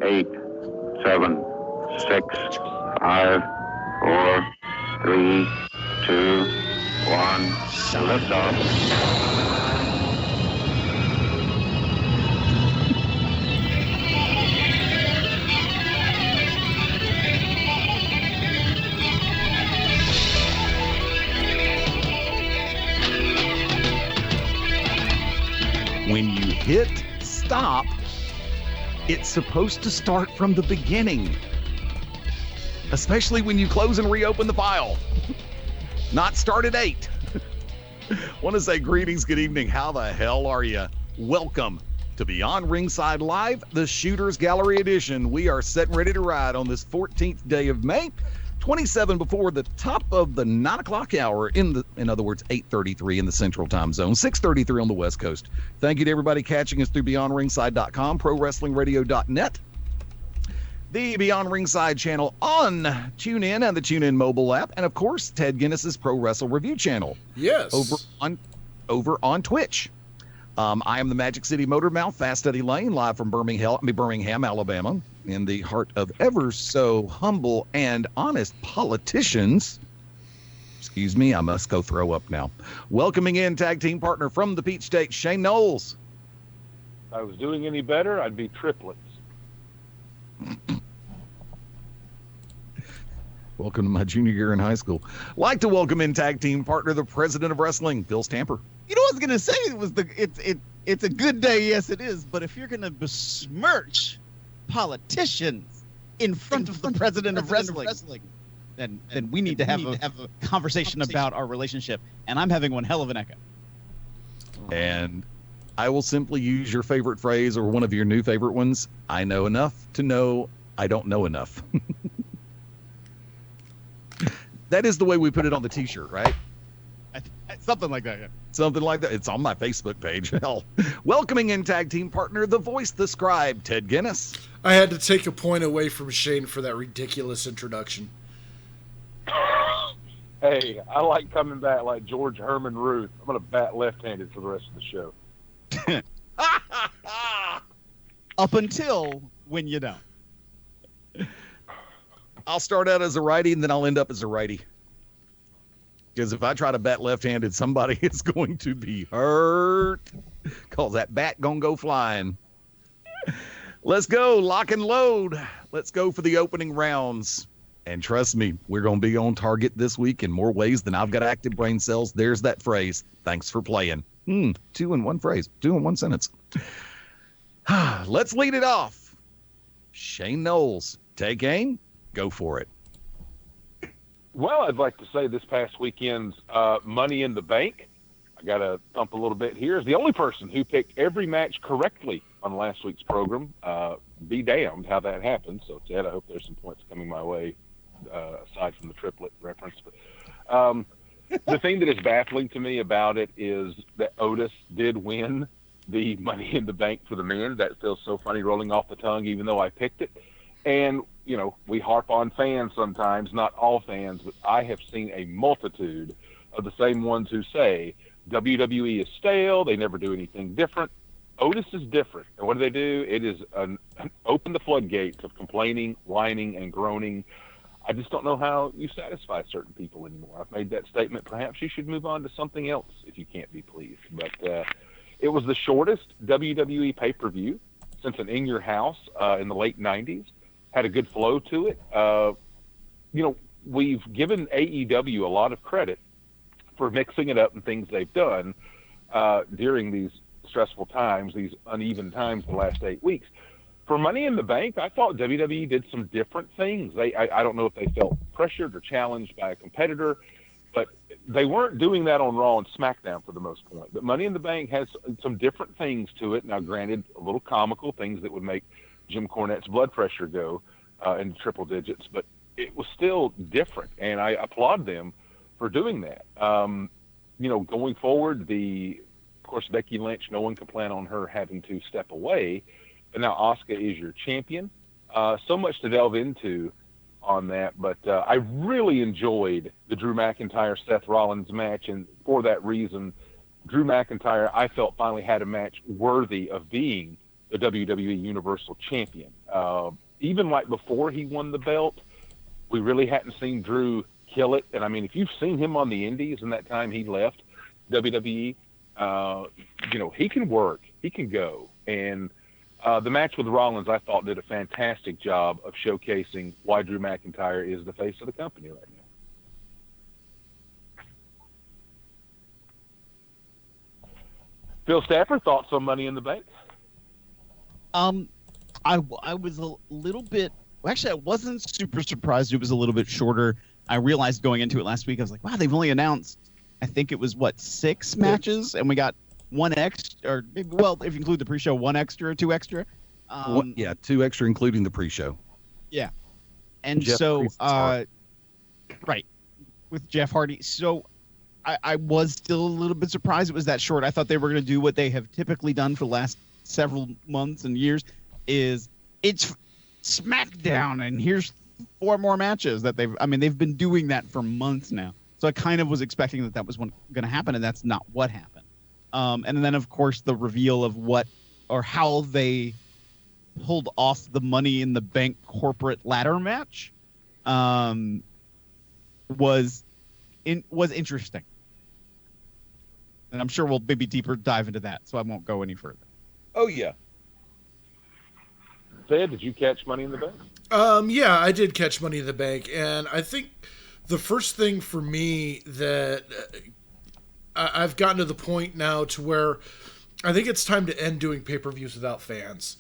8, 7, 6, 5, 4, 3, 2, 1. Liftoff. When you hit stop, it's supposed to start from the beginning, especially when you close and reopen the file. Not start at 8. Want to say greetings, good evening. How the hell are you? Welcome to Beyond Ringside Live, the Shooters Gallery Edition. We are set and ready to ride on this 14th day of May. 27 before the top of the 9 o'clock hour, in other words, 8:33 in the Central Time Zone, 6:33 on the West Coast. Thank you to everybody catching us through BeyondRingside.com, ProWrestlingRadio.net, the Beyond Ringside channel on TuneIn and the TuneIn mobile app, and of course, Ted Guinness's Pro Wrestle Review channel. Yes. Over on Twitch. I am the Magic City Motor Mouth, Fast Eddie Layne, live from Birmingham, Alabama, in the heart of ever so humble and honest politicians. Excuse me, I must go throw up now. Welcoming in tag team partner from the Peach State, Shane Noles. If I was doing any better, I'd be triplets. Welcome to my junior year in high school. Like to welcome in tag team partner, the president of wrestling, Bill Stamper. You know what I was gonna say? It's a good day, yes it is. But if you're gonna besmirch politicians in front of the president of wrestling, then we need to have a conversation about our relationship. And I'm having one hell of an echo. And I will simply use your favorite phrase or one of your new favorite ones. I know enough to know I don't know enough. That is the way we put it on the t-shirt, right? Something like that, yeah. Something like that. It's on my Facebook page. Hell. Welcoming in tag team partner, the voice, the scribe, Ted Guinness. I had to take a point away from Shane for that ridiculous introduction. Hey, I like coming back like George Herman Ruth. I'm going to bat left-handed for the rest of the show. Up until when you don't. I'll start out as a righty and then I'll end up as a righty. Because if I try to bat left-handed, somebody is going to be hurt. Because that bat gonna go flying. Let's go, lock and load. Let's go for the opening rounds. And trust me, we're going to be on target this week in more ways than I've got active brain cells. There's that phrase. Thanks for playing. 2 in one phrase, 2 in one sentence. Let's lead it off. Shane Noles, take aim, go for it. Well, I'd like to say this past weekend's Money in the Bank, I got to thump a little bit here, is the only person who picked every match correctly on last week's program. Be damned how that happened. So, Ted, I hope there's some points coming my way, aside from the triplet reference. But, the thing that is baffling to me about it is that Otis did win the Money in the Bank for the men. That feels so funny rolling off the tongue, even though I picked it. And, you know, we harp on fans sometimes, not all fans, but I have seen a multitude of the same ones who say WWE is stale, they never do anything different. Otis is different. And what do? It is open the floodgates of complaining, whining, and groaning. I just don't know how you satisfy certain people anymore. I've made that statement. Perhaps you should move on to something else if you can't be pleased. But it was the shortest WWE pay-per-view since an In Your House in the late 90s. Had a good flow to it. You know, we've given AEW a lot of credit for mixing it up and things they've done during these stressful times, these uneven times the last 8 weeks. For Money in the Bank, I thought WWE did some different things. I don't know if they felt pressured or challenged by a competitor, but they weren't doing that on Raw and SmackDown for the most part. But Money in the Bank has some different things to it. Now, granted, a little comical, things that would make Jim Cornette's blood pressure go in triple digits, but it was still different, and I applaud them for doing that. You know, going forward, of course, Becky Lynch, no one can plan on her having to step away, but now Asuka is your champion. So much to delve into on that, but I really enjoyed the Drew McIntyre-Seth Rollins match, and for that reason, Drew McIntyre, I felt, finally had a match worthy of being the WWE Universal Champion. Even like before he won the belt, we really hadn't seen Drew kill it. And I mean, if you've seen him on the Indies in that time he left WWE, he can work, he can go. And the match with Rollins, I thought, did a fantastic job of showcasing why Drew McIntyre is the face of the company right now. Phil Stafford, thoughts on Money in the Bank? I was a little bit. Well, actually, I wasn't super surprised. It was a little bit shorter. I realized going into it last week, I was like, wow, they've only announced, I think it was 6 matches, and we got 1 extra, or maybe, well, if you include the pre-show, 1 extra or 2 extra. 2 extra, including the pre-show. Yeah, and Jeff so, Hardy. right, with Jeff Hardy. So I was still a little bit surprised it was that short. I thought they were going to do what they have typically done for the last several months and years, is it's SmackDown, and here's 4 more matches that they've been doing that for months now. So I kind of was expecting that was going to happen, and that's not what happened. And then, of course, the reveal of what or how they pulled off the Money in the Bank corporate ladder match was interesting. And I'm sure we'll maybe deeper dive into that, so I won't go any further. Oh, yeah. Ted, did you catch Money in the Bank? Yeah, I did catch Money in the Bank, and I think the first thing for me that I've gotten to the point now to where I think it's time to end doing pay-per-views without fans.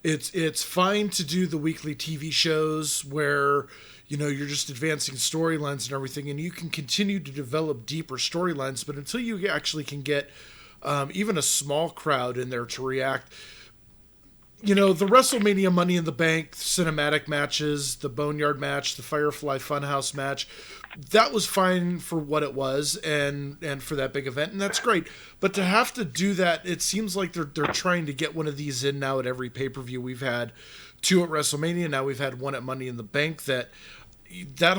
It's fine to do the weekly TV shows where, you're just advancing storylines and everything, and you can continue to develop deeper storylines, but until you actually can get even a small crowd in there to react. The WrestleMania Money in the Bank cinematic matches, the Boneyard match, the Firefly Funhouse match, that was fine for what it was and for that big event, and that's great. But to have to do that, it seems like they're trying to get one of these in now at every pay-per-view. We've had 2 at WrestleMania, now we've had 1 at Money in the Bank. That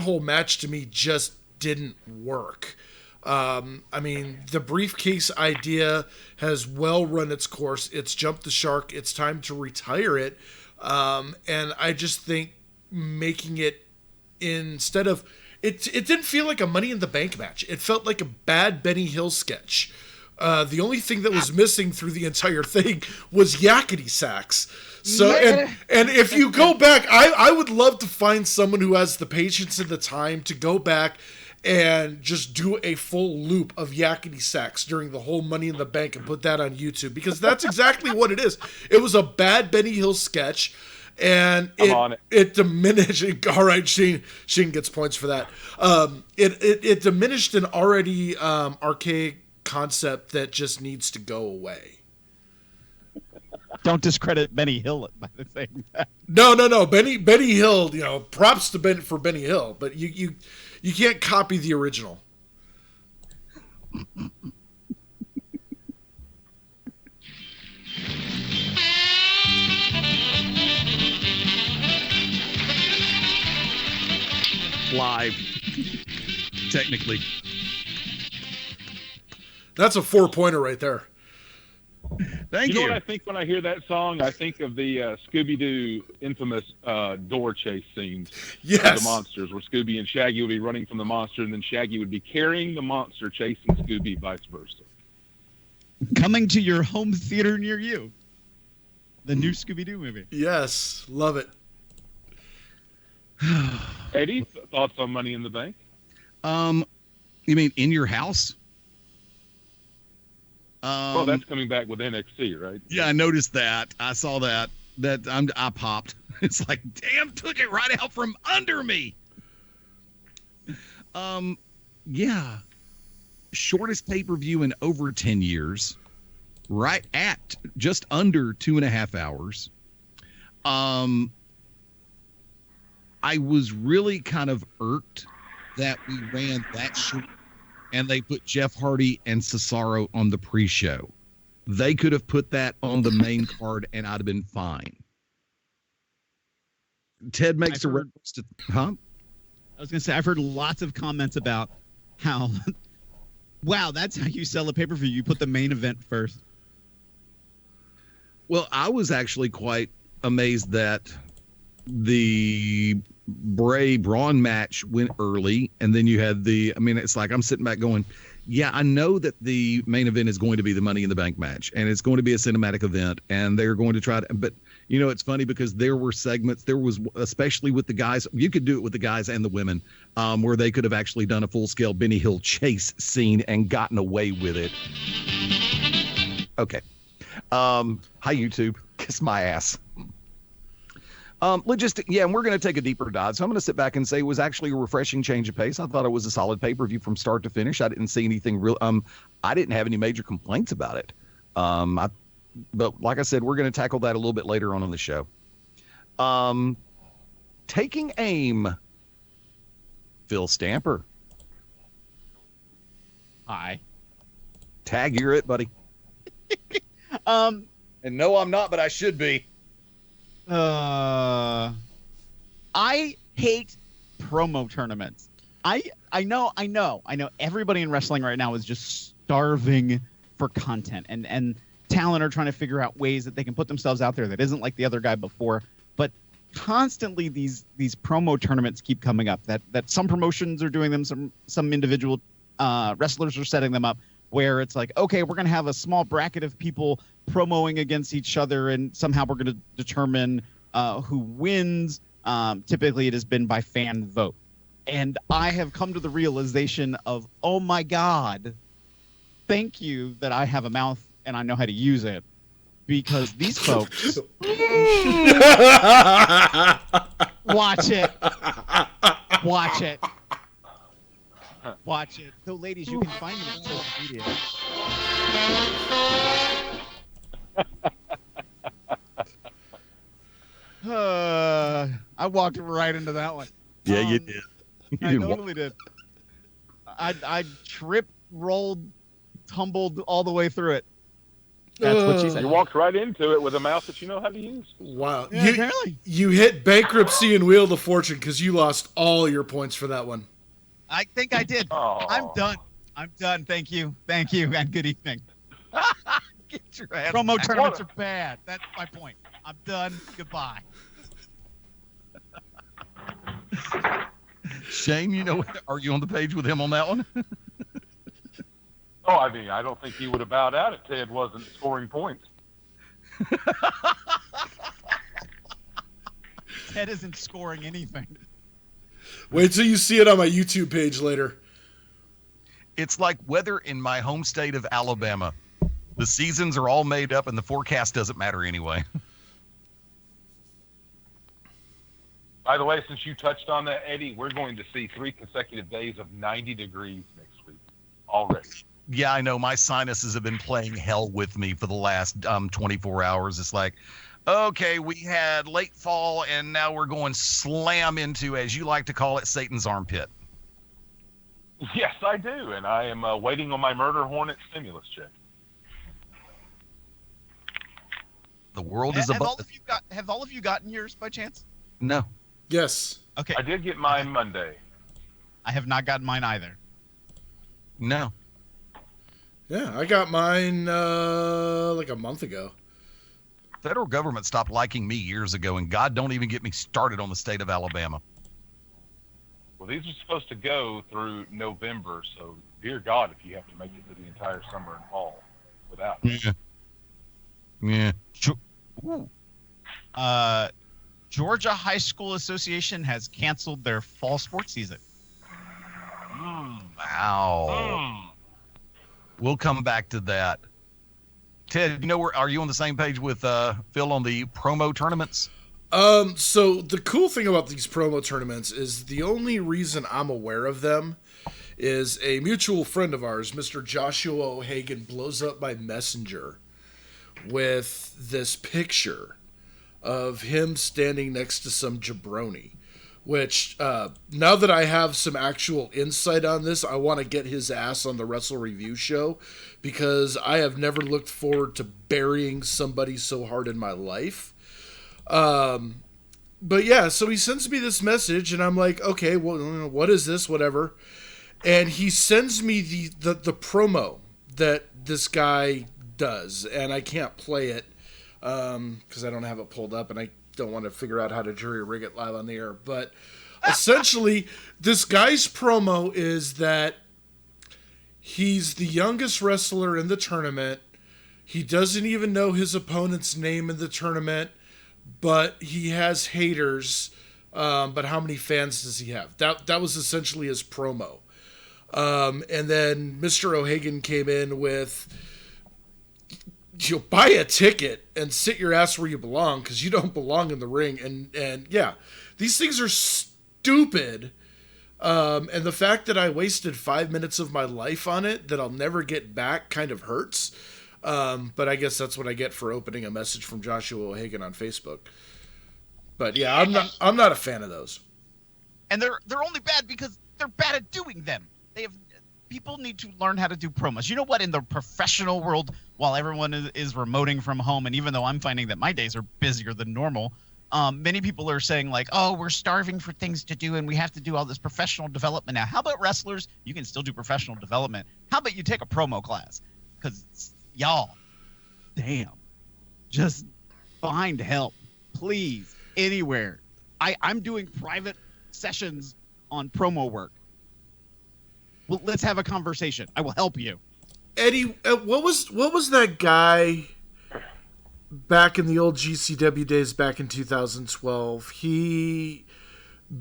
whole match to me just didn't work. The briefcase idea has well run its course. It's jumped the shark. It's time to retire it. And I just think making it instead of it didn't feel like a Money in the Bank match. It felt like a bad Benny Hill sketch. The only thing that was missing through the entire thing was yakety sax. So, and if you go back, I would love to find someone who has the patience and the time to go back and just do a full loop of yakety sax during the whole Money in the Bank and put that on YouTube, because that's exactly what it is. It was a bad Benny Hill sketch, and it diminished. All right, Shane gets points for that. It diminished an already archaic concept that just needs to go away. Don't discredit Benny Hill by saying that. No. Benny Hill, props to Benny Hill, but you can't copy the original. Live, technically. That's a 4-pointer right there. Thank you. You know what I think when I hear that song? I think of the Scooby-Doo infamous door chase scenes of the monsters, where Scooby and Shaggy would be running from the monster, and then Shaggy would be carrying the monster, chasing Scooby, vice versa. Coming to your home theater near you. The new Scooby-Doo movie. Yes, love it. Eddie, thoughts on Money in the Bank? You mean in your house? Well, that's coming back with NXT, right? Yeah, I noticed that. I saw that. I popped. It's like, damn, took it right out from under me. Yeah. Shortest pay-per-view in over 10 years. Right at just under 2.5 hours. I was really kind of irked that we ran that short and they put Jeff Hardy and Cesaro on the pre-show. They could have put that on the main card and I'd have been fine. Ted makes a reference to... Huh? I was going to say, I've heard lots of comments about how, wow, that's how you sell a pay-per-view. You put the main event first. Well, I was actually quite amazed that the Bray Braun match went early, and then you had it's like I'm sitting back going, yeah, I know that the main event is going to be the Money in the Bank match, and it's going to be a cinematic event, and they're going to try to, but it's funny because there were segments, especially with the guys, you could do it with the guys and the women, where they could have actually done a full-scale Benny Hill chase scene and gotten away with it. Okay. Hi, YouTube. Kiss my ass. And we're going to take a deeper dive. So I'm going to sit back and say it was actually a refreshing change of pace. I thought it was a solid pay-per-view from start to finish. I didn't see anything real. I didn't have any major complaints about it. But like I said, we're going to tackle that a little bit later on the show. Taking aim. Phil Stamper. Hi. Tag, you're it, buddy. And no, I'm not, but I should be. I hate promo tournaments. I know everybody in wrestling right now is just starving for content, and talent are trying to figure out ways that they can put themselves out there that isn't like the other guy before. But constantly these promo tournaments keep coming up that some promotions are doing them, some individual wrestlers are setting them up, where it's like, okay, we're going to have a small bracket of people promoing against each other, and somehow we're going to determine who wins. Typically, it has been by fan vote. And I have come to the realization of, oh my God, thank you that I have a mouth and I know how to use it. Because these folks... Watch it. Watch it. Watch it. So, ladies, you can find me on social media. I walked right into that one. Yeah, you did. I totally did. I tripped, rolled, tumbled all the way through it. That's what she said. You walked right into it with a mouth that you know how to use. Wow. Yeah, apparently. You hit bankruptcy and Wheel of Fortune because you lost all your points for that one. I think I did. Aww. I'm done. Thank you. And good evening. Get your ass. Promo tournaments are bad. That's my point. I'm done. Goodbye. Shane, are you on the page with him on that one? Oh, I mean, I don't think he would have bowed out if Ted wasn't scoring points. Ted isn't scoring anything. Wait till you see it on my YouTube page later. It's like weather in my home state of Alabama. The seasons are all made up and the forecast doesn't matter anyway. By the way, since you touched on that, Eddie, we're going to see 3 consecutive days of 90 degrees next week already. Yeah, I know. My sinuses have been playing hell with me for the last 24 hours. It's like, okay, we had late fall, and now we're going slam into, as you like to call it, Satan's armpit. Yes, I do, and I am waiting on my Murder Hornet stimulus check. The world is above. Have all of you gotten yours by chance? No. Yes. Okay. I did get mine Monday. I have not gotten mine either. No. Yeah, I got mine like a month ago. Federal government stopped liking me years ago, and God don't even get me started on the state of Alabama. Well, these are supposed to go through November, so dear God, if you have to make it through the entire summer and fall without it. Yeah. Georgia High School Association has canceled their fall sports season. Wow. We'll come back to that. Ted, are you on the same page with Phil on the promo tournaments? So the cool thing about these promo tournaments is the only reason I'm aware of them is a mutual friend of ours, Mr. Joshua O'Hagan, blows up my messenger with this picture of him standing next to some jabroni, which now that I have some actual insight on this, I want to get his ass on the Wrestle Review show because I have never looked forward to burying somebody so hard in my life. But yeah, so he sends me this message and I'm like, okay, well, what is this? Whatever. And he sends me the promo that this guy does, and I can't play it because I don't have it pulled up and I don't want to figure out how to jury rig it live on the air. But essentially, this guy's promo is that he's the youngest wrestler in the tournament. He doesn't even know his opponent's name in the tournament, but he has haters. But how many fans does he have? That was essentially his promo. And then Mr. O'Hagan came in with, buy a ticket and sit your ass where you belong because you don't belong in the ring. And yeah, these things are stupid. And the fact that I wasted 5 minutes of my life on it that I'll never get back kind of hurts. But I guess that's what I get for opening a message from Joshua O'Hagan on Facebook. But yeah, I'm not a fan of those. And they're only bad because they're bad at doing them. People need to learn how to do promos. You know what? In the professional world, while everyone is remoting from home, and even though I'm finding that my days are busier than normal, many people are saying like, "Oh, we're starving for things to do, and we have to do all this professional development now." How about wrestlers? You can still do professional development. How about you take a promo class? Because y'all, damn, just find help, please, anywhere. I'm doing private sessions on promo work. Well, let's have a conversation. I will help you. Eddie, what was that guy back in the old GCW days back in 2012? He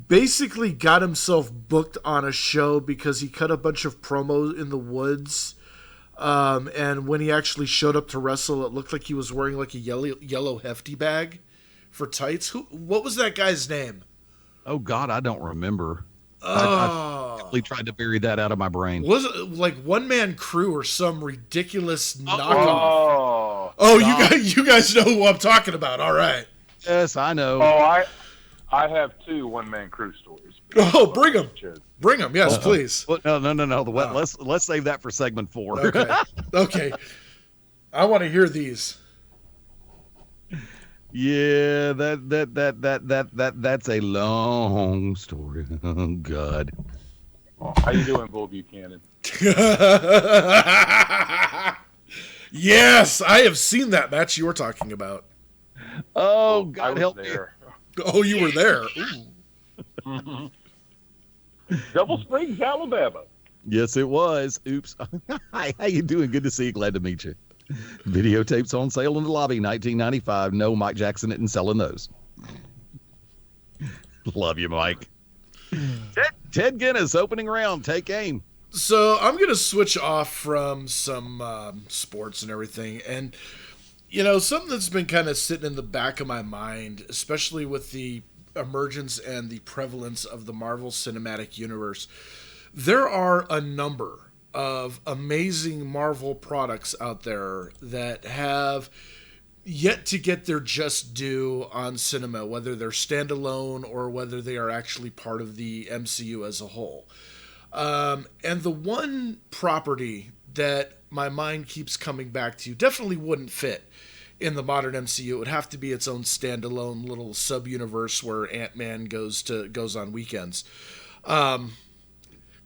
basically got himself booked on a show because he cut a bunch of promos in the woods. And when he actually showed up to wrestle, it looked like he was wearing like a yellow hefty bag for tights. What was that guy's name? Oh, God, I don't remember. I definitely tried to bury that out of my brain. Was it like One Man Crew or some ridiculous knockoff? You guys know who I'm talking about. All right. Yes, I know. Oh, I have 2 one-man crew stories. Oh, bring them. Bring them. Yes, please. Well, no. Let's save that for segment 4. Okay. I want to hear these. Yeah, that's a long story. Oh, God. How you doing, Bull Buchanan? Yes, I have seen that match you were talking about. Oh, God help me. Oh, you were there. Ooh. Double Springs, Alabama. Yes, it was. Oops. Hi, how you doing? Good to see you. Glad to meet you. Videotapes on sale in the lobby, 1995. No, Mike Jackson isn't selling those. Love you, Mike. Ted Guinness, opening round. Take aim. So I'm going to switch off from some sports and everything. And, something that's been kind of sitting in the back of my mind, especially with the emergence and the prevalence of the Marvel Cinematic Universe, there are a number of amazing Marvel products out there that have yet to get their just due on cinema, whether they're standalone or whether they are actually part of the MCU as a whole. And the one property that my mind keeps coming back to definitely wouldn't fit in the modern MCU. It would have to be its own standalone little sub-universe where Ant-Man goes on weekends.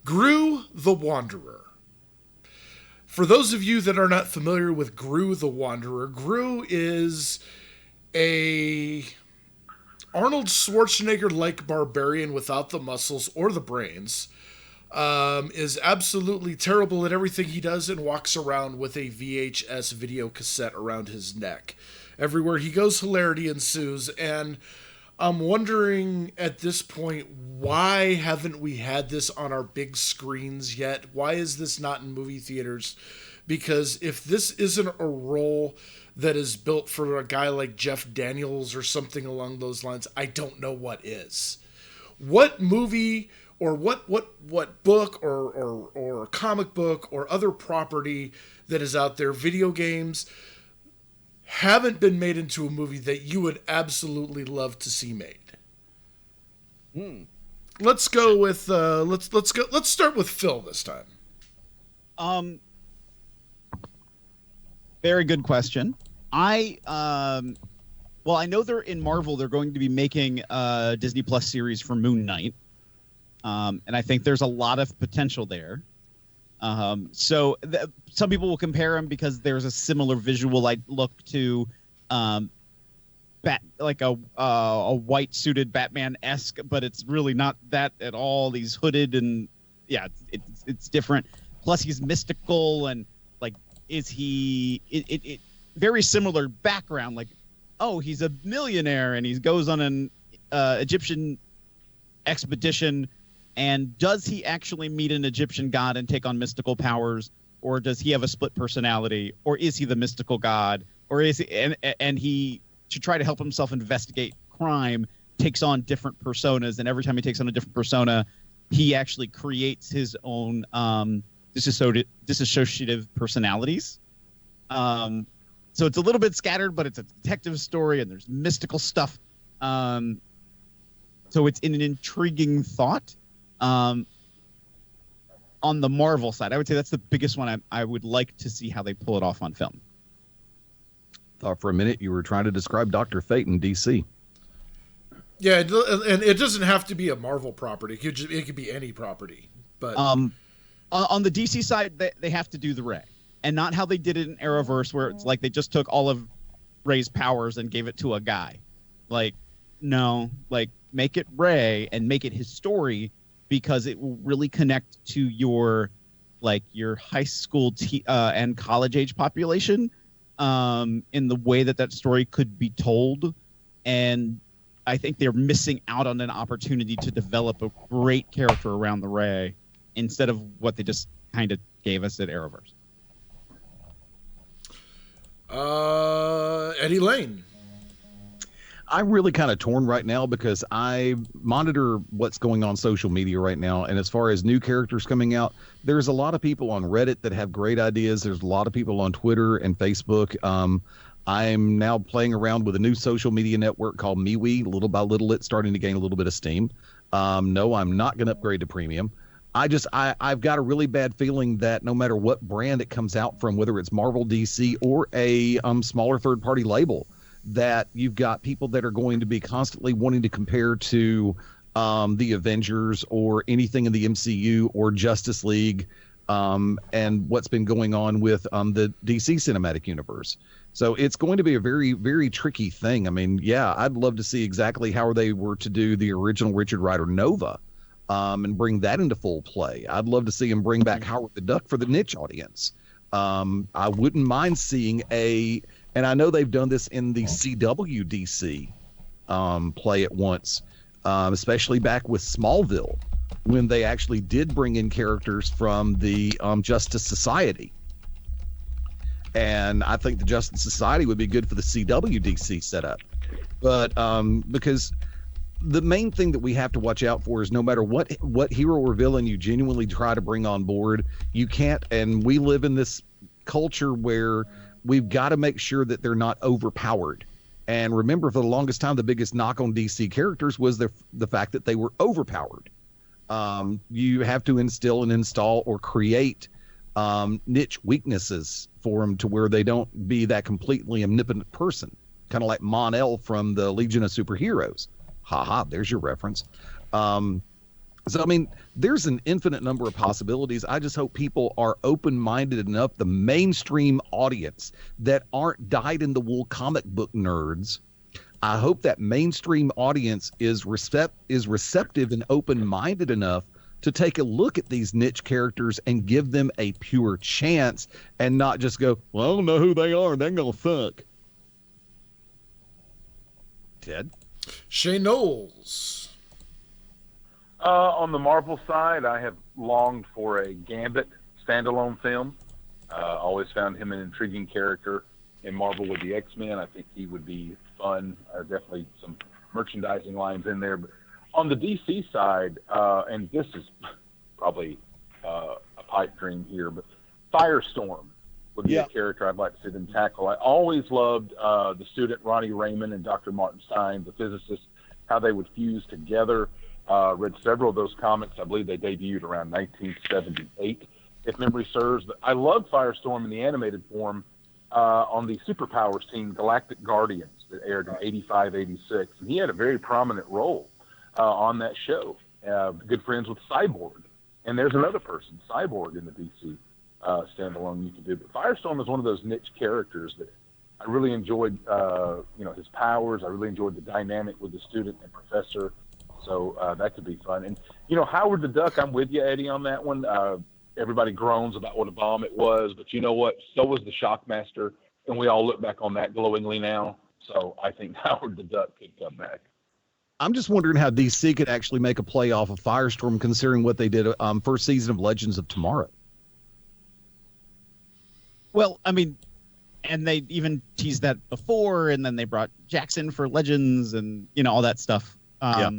Gru the Wanderer. For those of you that are not familiar with Gru the Wanderer, Gru is a Arnold Schwarzenegger-like barbarian without the muscles or the brains, is absolutely terrible at everything he does and walks around with a VHS video cassette around his neck. Everywhere he goes, hilarity ensues, and I'm wondering at this point, why haven't we had this on our big screens yet? Why is this not in movie theaters? Because if this isn't a role that is built for a guy like Jeff Daniels or something along those lines, I don't know what is. What movie or what book or comic book or other property that is out there, video games, haven't been made into a movie that you would absolutely love to see made? Let's go with let's start with Phil this time. Very good question. Well, I know they're in Marvel. They're going to be making a Disney Plus series for Moon Knight, and I think there's a lot of potential there. Some people will compare them because there's a similar visual look to like a white suited Batman-esque, but it's really not that at all. He's hooded and it's different. Plus he's mystical and like it very similar background. Like, oh, he's a millionaire and he goes on an Egyptian expedition. And does he actually meet an Egyptian god and take on mystical powers, or does he have a split personality, or is he the mystical god, or is he and he, to try to help himself investigate crime, takes on different personas, and every time he takes on a different persona, he actually creates his own dissociative personalities. So it's a little bit scattered, but it's a detective story and there's mystical stuff. So it's an intriguing thought. On the Marvel side, I would say that's the biggest one I would like to see how they pull it off on film. Thought for a minute you were trying to describe Dr. Fate in DC. Yeah, and it doesn't have to be a Marvel property. It could be any property. But on the DC side, they have to do the Ray, and not how they did it in Arrowverse, where it's like they just took all of Ray's powers and gave it to a guy. Like, no, like make it Ray and make it his story, because it will really connect to your high school and college age population in the way that story could be told. And I think they're missing out on an opportunity to develop a great character around the Ray instead of what they just kind of gave us at Arrowverse. Eddie Layne. I'm really kind of torn right now because I monitor what's going on social media right now. And as far as new characters coming out, there's a lot of people on Reddit that have great ideas. There's a lot of people on Twitter and Facebook. I'm now playing around with a new social media network called MeWe. Little by little, it's starting to gain a little bit of steam. No, I'm not going to upgrade to premium. I've got a really bad feeling that no matter what brand it comes out from, whether it's Marvel, DC, or a smaller third-party label, that you've got people that are going to be constantly wanting to compare to the Avengers or anything in the MCU or Justice League and what's been going on with the DC cinematic universe. So it's going to be a very, very tricky thing. I mean, yeah, I'd love to see exactly how they were to do the original Richard Rider Nova and bring that into full play. I'd love to see him bring back Howard the Duck for the niche audience. I wouldn't mind seeing and I know they've done this in the CWDC play at once, especially back with Smallville, when they actually did bring in characters from the Justice Society. And I think the Justice Society would be good for the CWDC setup. But because the main thing that we have to watch out for is no matter what hero or villain you genuinely try to bring on board, you can't, and we live in this culture where we've got to make sure that they're not overpowered. And remember, for the longest time, the biggest knock on DC characters was the fact that they were overpowered. You have to instill and install or create niche weaknesses for them to where they don't be that completely omnipotent person, kind of like Mon-El from the Legion of Superheroes. Ha, there's your reference. So, I mean, there's an infinite number of possibilities. I just hope people are open-minded enough, the mainstream audience that aren't dyed-in-the-wool comic book nerds. I hope that mainstream audience is receptive and open-minded enough to take a look at these niche characters and give them a pure chance and not just go, well, I don't know who they are. They're going to suck. Ted? Shay Noles. On the Marvel side, I have longed for a Gambit standalone film. Always found him an intriguing character in Marvel with the X-Men. I think he would be fun. Definitely some merchandising lines in there. But on the DC side, and this is probably a pipe dream here, but Firestorm would be a character I'd like to see them tackle. I always loved the student Ronnie Raymond and Dr. Martin Stein, the physicist, how they would fuse together. Read several of those comics. I believe they debuted around 1978, if memory serves. But I loved Firestorm in the animated form on the Superpowers team, Galactic Guardians, that aired in 85, 86. And he had a very prominent role on that show. Good friends with Cyborg. And there's another person, Cyborg, in the DC standalone you can do. But Firestorm is one of those niche characters that I really enjoyed, his powers. I really enjoyed the dynamic with the student and professor. So that could be fun. And, Howard the Duck, I'm with you, Eddie, on that one. Everybody groans about what a bomb it was, but you know what? So was the Shockmaster, and we all look back on that glowingly now. So I think Howard the Duck could come back. I'm just wondering how DC could actually make a play off of Firestorm, considering what they did first season of Legends of Tomorrow. Well, I mean, and they even teased that before, and then they brought Jackson for Legends, and all that stuff. I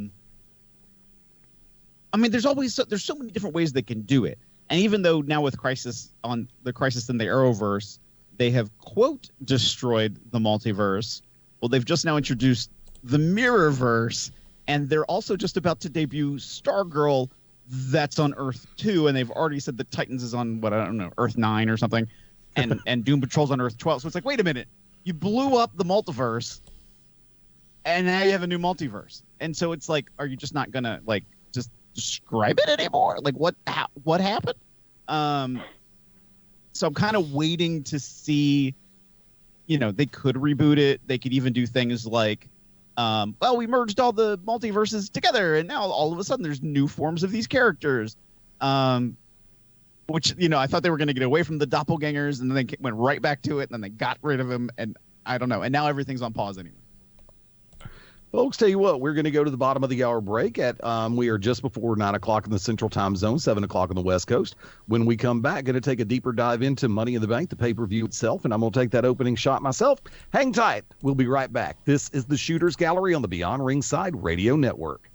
mean, there's so many different ways they can do it, and even though now with Crisis in the Arrowverse, they have quote destroyed the multiverse. Well, they've just now introduced the Mirrorverse, and they're also just about to debut Stargirl. That's on Earth 2, and they've already said that Titans is on Earth 9 or something. And Doom Patrol's on Earth 12. So it's like, wait a minute. You blew up the multiverse, and now you have a new multiverse. And so it's like, are you just not going to, just describe it anymore? Like, what happened? So I'm kind of waiting to see, they could reboot it. They could even do things like, we merged all the multiverses together, and now all of a sudden there's new forms of these characters. Which, I thought they were going to get away from the doppelgangers, and then they went right back to it, and then they got rid of him, and I don't know. And now everything's on pause anyway. Folks, tell you what, we're going to go to the bottom of the hour break we are just before 9 o'clock in the Central Time Zone, 7 o'clock on the West Coast. When we come back, going to take a deeper dive into Money in the Bank, the pay-per-view itself, and I'm going to take that opening shot myself. Hang tight. We'll be right back. This is the Shooters Gallery on the Beyond Ringside Radio Network.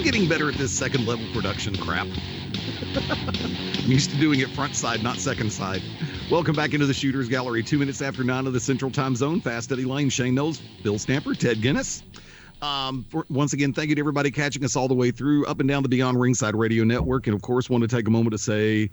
I'm getting better at this second level production crap. I'm used to doing it front side, not second side. Welcome back into the Shooters Gallery. 2 minutes after 9 of the Central Time Zone. Fast Eddie Layne, Shane Noles, Bill Stamper, Ted Guinness. Once again, thank you to everybody catching us all the way through, up and down the Beyond Ringside Radio Network. And of course, want to take a moment to say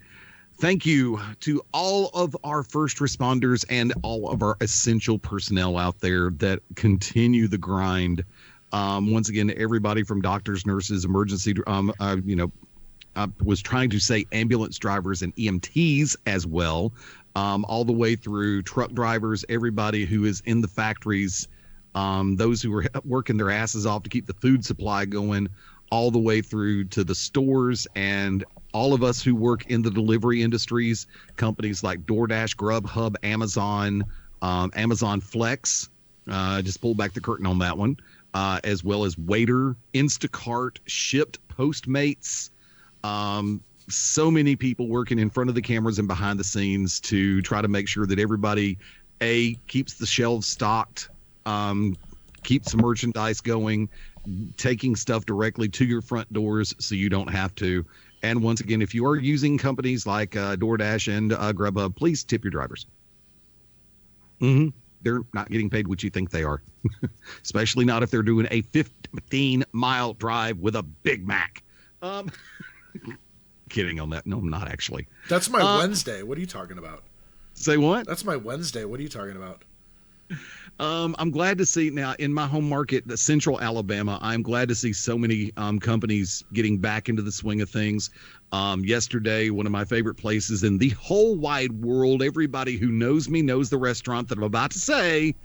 thank you to all of our first responders and all of our essential personnel out there that continue the grind. Once again, everybody from doctors, nurses, emergency, I was trying to say ambulance drivers and EMTs as well, all the way through truck drivers, everybody who is in the factories, those who are working their asses off to keep the food supply going, all the way through to the stores, and all of us who work in the delivery industries, companies like DoorDash, Grubhub, Amazon, Amazon Flex. Just pulled back the curtain on that one, as well as Waiter, Instacart, Shipt, Postmates. So many people working in front of the cameras and behind the scenes to try to make sure that everybody, A, keeps the shelves stocked, keeps the merchandise going, taking stuff directly to your front doors so you don't have to. And once again, if you are using companies like DoorDash and Grubhub, please tip your drivers. They're not getting paid what you think they are, especially not if they're doing a 15-mile drive with a Big Mac. Kidding on that. No, I'm not actually. That's my Wednesday. What are you talking about? Say what? That's my Wednesday. What are you talking about? I'm glad to see now in my home market, the Central Alabama, I'm glad to see so many companies getting back into the swing of things. Yesterday, one of my favorite places in the whole wide world, everybody who knows me knows the restaurant that I'm about to say,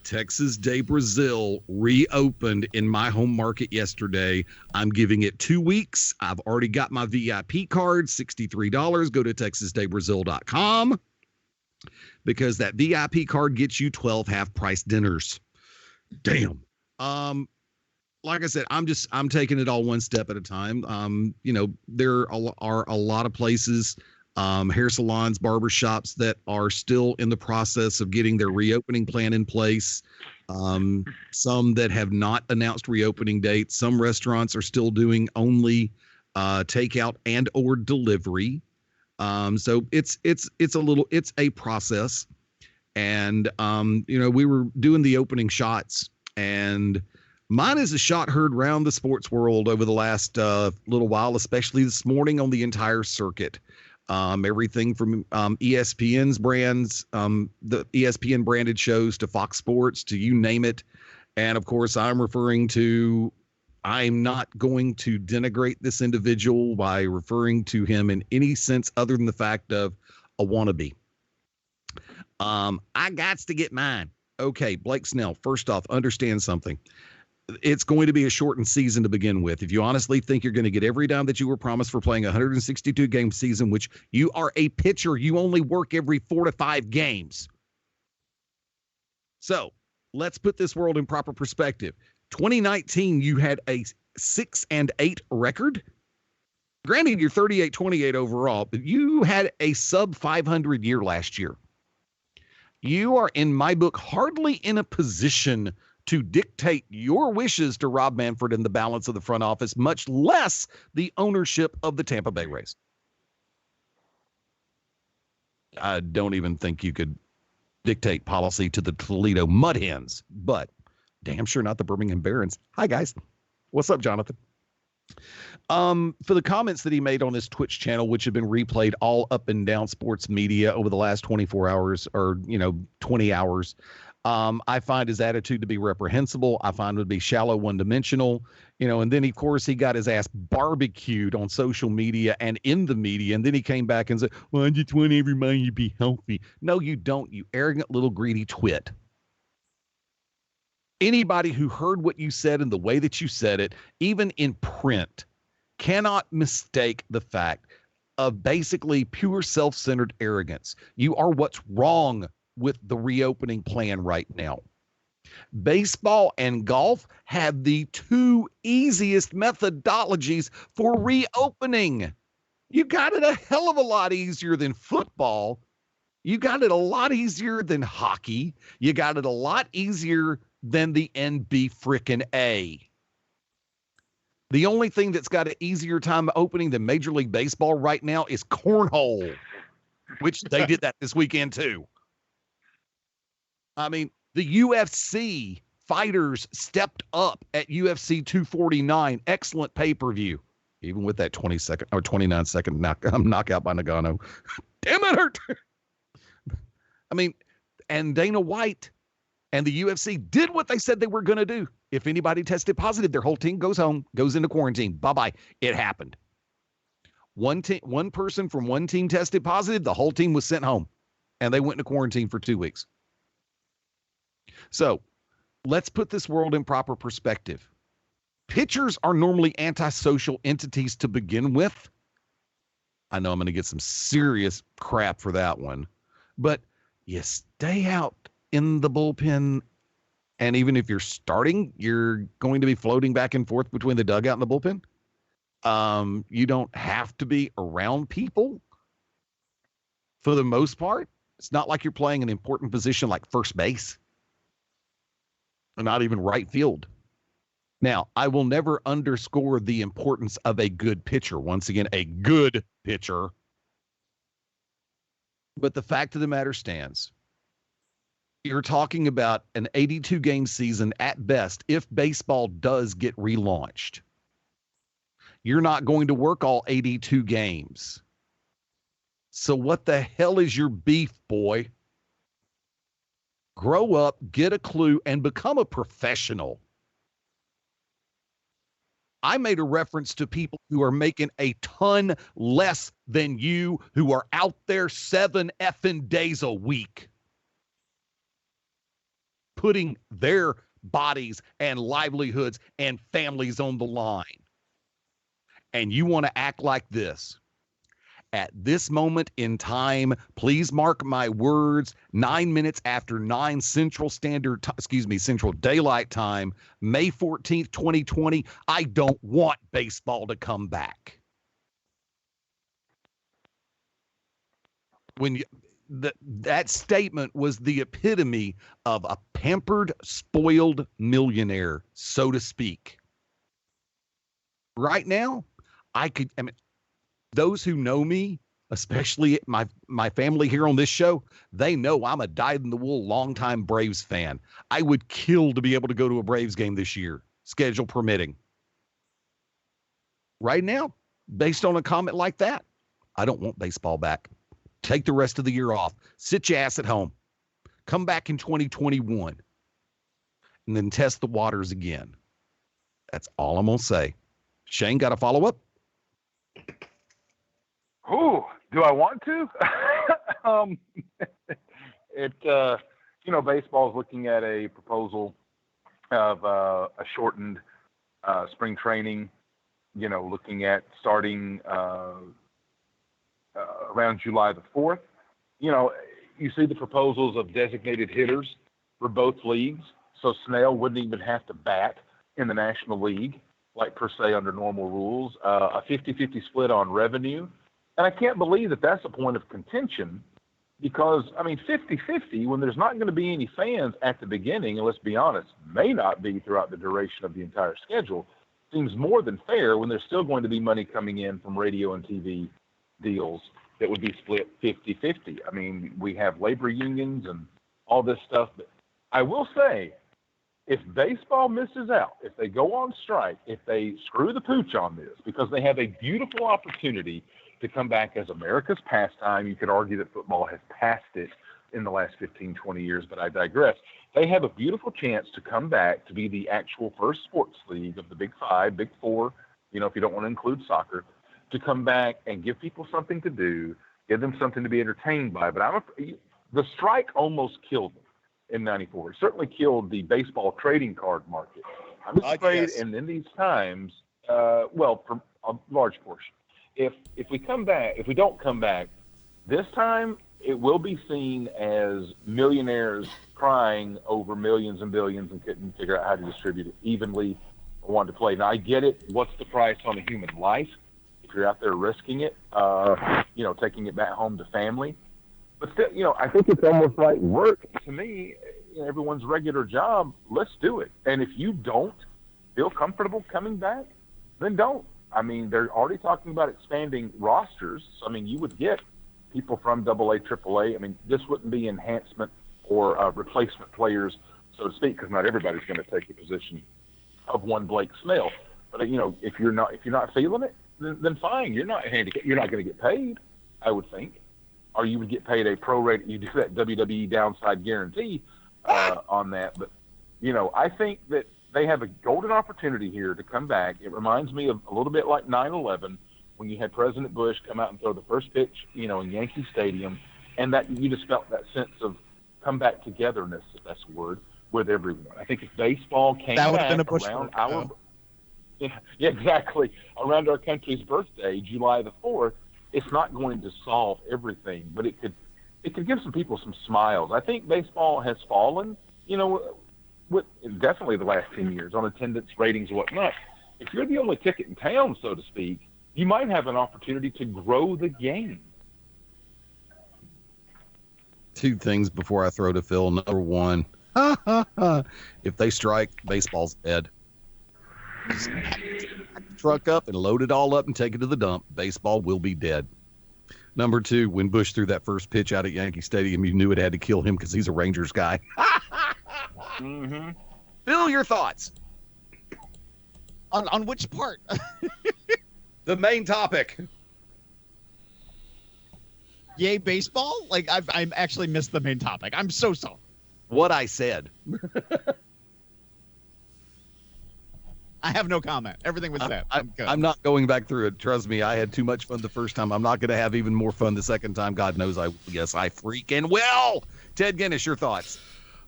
Texas de Brazil, reopened in my home market yesterday. I'm giving it 2 weeks. I've already got my VIP card, $63. Go to texasdebrazil.com because that VIP card gets you 12 half-price dinners. Damn. Like I said, I'm taking it all one step at a time. There are a lot of places, hair salons, barbershops that are still in the process of getting their reopening plan in place. Some that have not announced reopening dates. Some restaurants are still doing only takeout and or delivery. So it's a process. And we were doing the opening shots, and mine is a shot heard round the sports world over the last little while, especially this morning on the entire circuit. Everything from ESPN's brands, the ESPN branded shows, to Fox Sports, to you name it. And of course, I'm not going to denigrate this individual by referring to him in any sense other than the fact of a wannabe. I gots to get mine. Okay, Blake Snell, first off, understand something. It's going to be a shortened season to begin with. If you honestly think you're going to get every dime that you were promised for playing a 162 game season, which you are a pitcher, you only work every 4 to 5 games. So let's put this world in proper perspective. 2019, you had a 6-8 record. Granted, you're 38-28 overall, but you had a sub 500 year last year. You are, in my book, hardly in a position to dictate your wishes to Rob Manfred and the balance of the front office, much less the ownership of the Tampa Bay Rays. I don't even think you could dictate policy to the Toledo Mud Hens, but damn sure not the Birmingham Barons. Hi, guys. What's up, Jonathan? For the comments that he made on his Twitch channel, which have been replayed all up and down sports media over the last 24 hours or, 20 hours, I find his attitude to be reprehensible. I find it to be shallow, one-dimensional, and then, of course, he got his ass barbecued on social media and in the media, and then he came back and said, well, I just want everybody to be healthy. No, you don't, you arrogant little greedy twit. Anybody who heard what you said and the way that you said it, even in print, cannot mistake the fact of basically pure self-centered arrogance. You are what's wrong with the reopening plan right now. Baseball and golf have the 2 easiest methodologies for reopening. You got it a hell of a lot easier than football. You got it a lot easier than hockey. You got it a lot easier than the NB frickin' A. The only thing that's got an easier time opening than Major League Baseball right now is cornhole, which they did that this weekend too. I mean, the UFC fighters stepped up at UFC 249. Excellent pay-per-view, even with that 20-second or 29-second knockout by Nagano. Damn it, hurt. I mean, and Dana White and the UFC did what they said they were going to do. If anybody tested positive, their whole team goes home, goes into quarantine. Bye-bye. It happened. One person from one team tested positive, the whole team was sent home, and they went into quarantine for 2 weeks. So let's put this world in proper perspective. Pitchers are normally antisocial entities to begin with. I know I'm going to get some serious crap for that one, but you stay out in the bullpen, and even if you're starting, you're going to be floating back and forth between the dugout and the bullpen. You don't have to be around people for the most part. It's not like you're playing an important position like first base, or not even right field. Now, I will never underscore the importance of a good pitcher. Once again, a good pitcher. But the fact of the matter stands. You're talking about an 82-game season at best if baseball does get relaunched. You're not going to work all 82 games. So what the hell is your beef, boy? Grow up, get a clue, and become a professional. I made a reference to people who are making a ton less than you, who are out there 7 effing days a week, putting their bodies and livelihoods and families on the line. And you want to act like this. At this moment in time, please mark my words, 9 minutes after 9 Central Daylight Time, May 14th, 2020, I don't want baseball to come back. That statement was the epitome of a pampered, spoiled millionaire, so to speak. Right now, those who know me, especially my family here on this show, they know I'm a dyed-in-the-wool longtime Braves fan. I would kill to be able to go to a Braves game this year, schedule permitting. Right now, based on a comment like that, I don't want baseball back. Take the rest of the year off. Sit your ass at home. Come back in 2021 and then test the waters again. That's all I'm going to say. Shane, got a follow-up? Ooh, do I want to? Baseball's looking at a proposal of a shortened spring training, looking at starting around July the 4th. You see the proposals of designated hitters for both leagues. So Snell wouldn't even have to bat in the National League, like per se under normal rules. A 50-50 split on revenue. And I can't believe that that's a point of contention because, 50-50, when there's not going to be any fans at the beginning, and let's be honest, may not be throughout the duration of the entire schedule, seems more than fair when there's still going to be money coming in from radio and TV deals that would be split 50-50. We have labor unions and all this stuff. But I will say, if baseball misses out, if they go on strike, if they screw the pooch on this, because they have a beautiful opportunity to come back as America's pastime. You could argue that football has passed it in the last 15, 20 years, but I digress. They have a beautiful chance to come back to be the actual first sports league of the Big Five, Big Four, if you don't want to include soccer, to come back and give people something to do, give them something to be entertained by. But the strike almost killed them in '94. It certainly killed the baseball trading card market. I'm afraid, and in these times, for a large portion, if we don't come back, this time it will be seen as millionaires crying over millions and billions and couldn't figure out how to distribute it evenly or want to play. Now, I get it. What's the price on a human life? If you're out there risking it, taking it back home to family. But still, I think it's almost like work to me. Everyone's regular job. Let's do it. And if you don't feel comfortable coming back, then don't. I mean, they're already talking about expanding rosters. So, I mean, you would get people from AA, AAA. I mean, this wouldn't be enhancement or replacement players, so to speak, because not everybody's going to take the position of one Blake Snell. But if you're not feeling it, then fine. You're not handicapped. You're not going to get paid, I would think, or you would get paid a pro rate. You do that WWE downside guarantee on that. But I think that they have a golden opportunity here to come back. It reminds me of a little bit like 9/11 when you had President Bush come out and throw the first pitch, in Yankee Stadium, and that you just felt that sense of comeback togetherness, if that's a word, with everyone. I think if baseball came that would back have been a Bush around word, yeah, exactly, around our country's birthday, July the 4th, it's not going to solve everything, but it could give some people some smiles. I think baseball has fallen, with definitely the last 10 years on attendance, ratings, and whatnot. If you're the only ticket in town, so to speak, you might have an opportunity to grow the game. Two things before I throw to Phil. Number one, if they strike, baseball's dead. Just pack the truck up and load it all up and take it to the dump. Baseball will be dead. Number two, when Bush threw that first pitch out at Yankee Stadium, you knew it had to kill him because he's a Rangers guy. Mm-hmm. Phil, your thoughts on which part? the main topic. Yay, baseball? Like I've actually missed the main topic. I'm so sorry. What I said. I have no comment. Everything was said. I'm not going back through it. Trust me, I had too much fun the first time. I'm not going to have even more fun the second time. God knows I freaking will. Ted Guinness, your thoughts?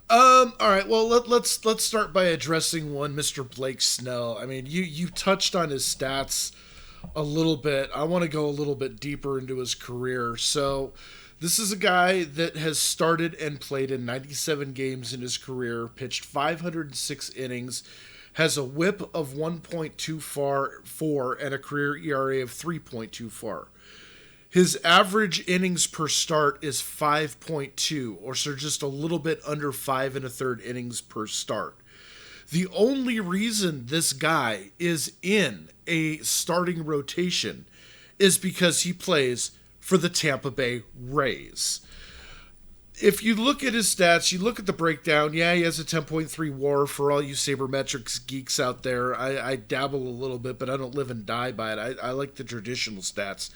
All right. Well, let's start by addressing one, Mr. Blake Snell. I mean, you touched on his stats a little bit. I want to go a little bit deeper into his career. So, this is a guy that has started and played in 97 games in his career, pitched 506 innings, has a whip of 1.24 and a career ERA of 3.24. His average innings per start is 5.2, or so just a little bit under 5 1/3 innings per start. The only reason this guy is in a starting rotation is because he plays for the Tampa Bay Rays. If you look at his stats, you look at the breakdown, yeah, he has a 10.3 WAR for all you sabermetrics geeks out there. I dabble a little bit, but I don't live and die by it. I like the traditional stats.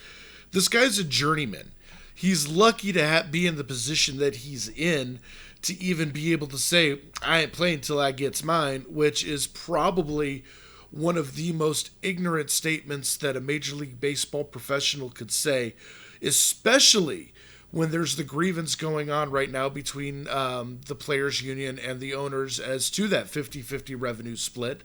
This guy's a journeyman. He's lucky to be in the position that he's in to even be able to say, I ain't playing till I gets mine, which is probably one of the most ignorant statements that a Major League Baseball professional could say, especially when there's the grievance going on right now between the players' union and the owners as to that 50-50 revenue split.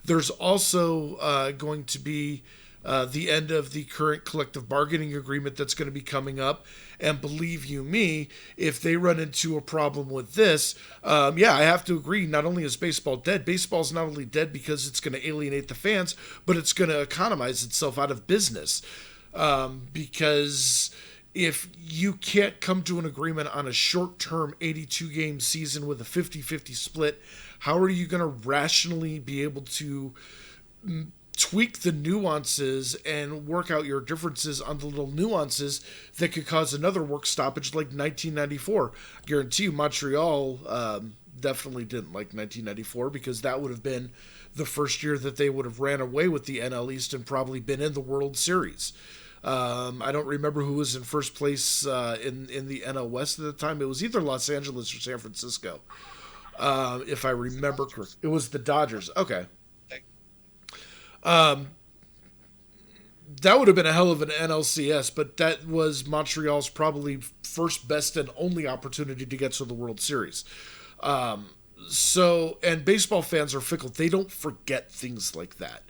There's also going to be the end of the current collective bargaining agreement that's going to be coming up. And believe you me, if they run into a problem with this, I have to agree, not only is baseball dead, baseball's not only dead because it's going to alienate the fans, but it's going to economize itself out of business. Because if you can't come to an agreement on a short-term 82-game season with a 50-50 split, how are you going to rationally be able to tweak the nuances and work out your differences on the little nuances that could cause another work stoppage like 1994? I guarantee you Montreal definitely didn't like 1994 because that would have been the first year that they would have ran away with the NL East and probably been in the World Series. I don't remember who was in first place in the NL West at the time. It was either Los Angeles or San Francisco, if I remember correctly. It was the Dodgers. Okay. That would have been a hell of an NLCS, but that was Montreal's probably first, best, and only opportunity to get to the World Series. And baseball fans are fickle. They don't forget things like that.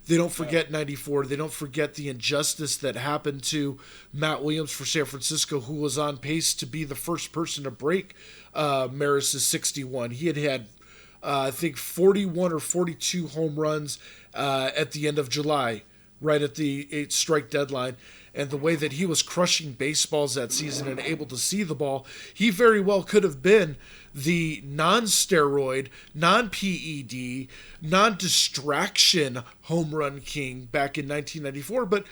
They don't forget 94. They don't forget the injustice that happened to Matt Williams for San Francisco, who was on pace to be the first person to break Maris's 61. He had I think 41 or 42 home runs at the end of July, right at the 8 strike deadline. and the way that he was crushing baseballs that season and able to see the ball, he very well could have been the non-steroid, non-PED, non-distraction home run king back in 1994, but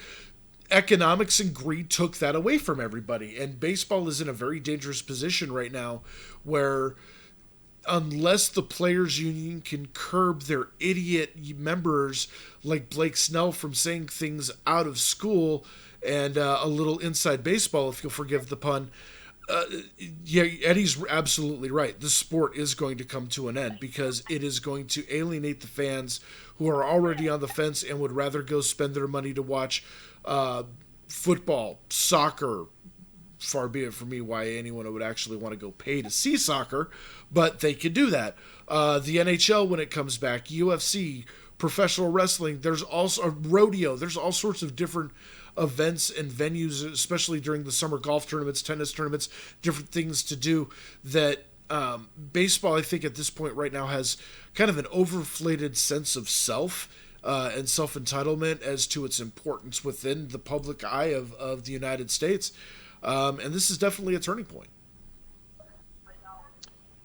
economics and greed took that away from everybody. And baseball is in a very dangerous position right now where unless the players union can curb their idiot members like Blake Snell from saying things out of school and a little inside baseball, if you'll forgive the pun, yeah, Eddie's absolutely right. The sport is going to come to an end because it is going to alienate the fans who are already on the fence and would rather go spend their money to watch football, soccer. Far be it for me why anyone would actually want to go pay to see soccer, but they could do that. The NHL when it comes back, UFC, professional wrestling, there's also a rodeo. There's all sorts of different events and venues, especially during the summer golf tournaments, tennis tournaments, different things to do that baseball, I think at this point right now has kind of an overinflated sense of self and self-entitlement as to its importance within the public eye of the United States. And this is definitely a turning point.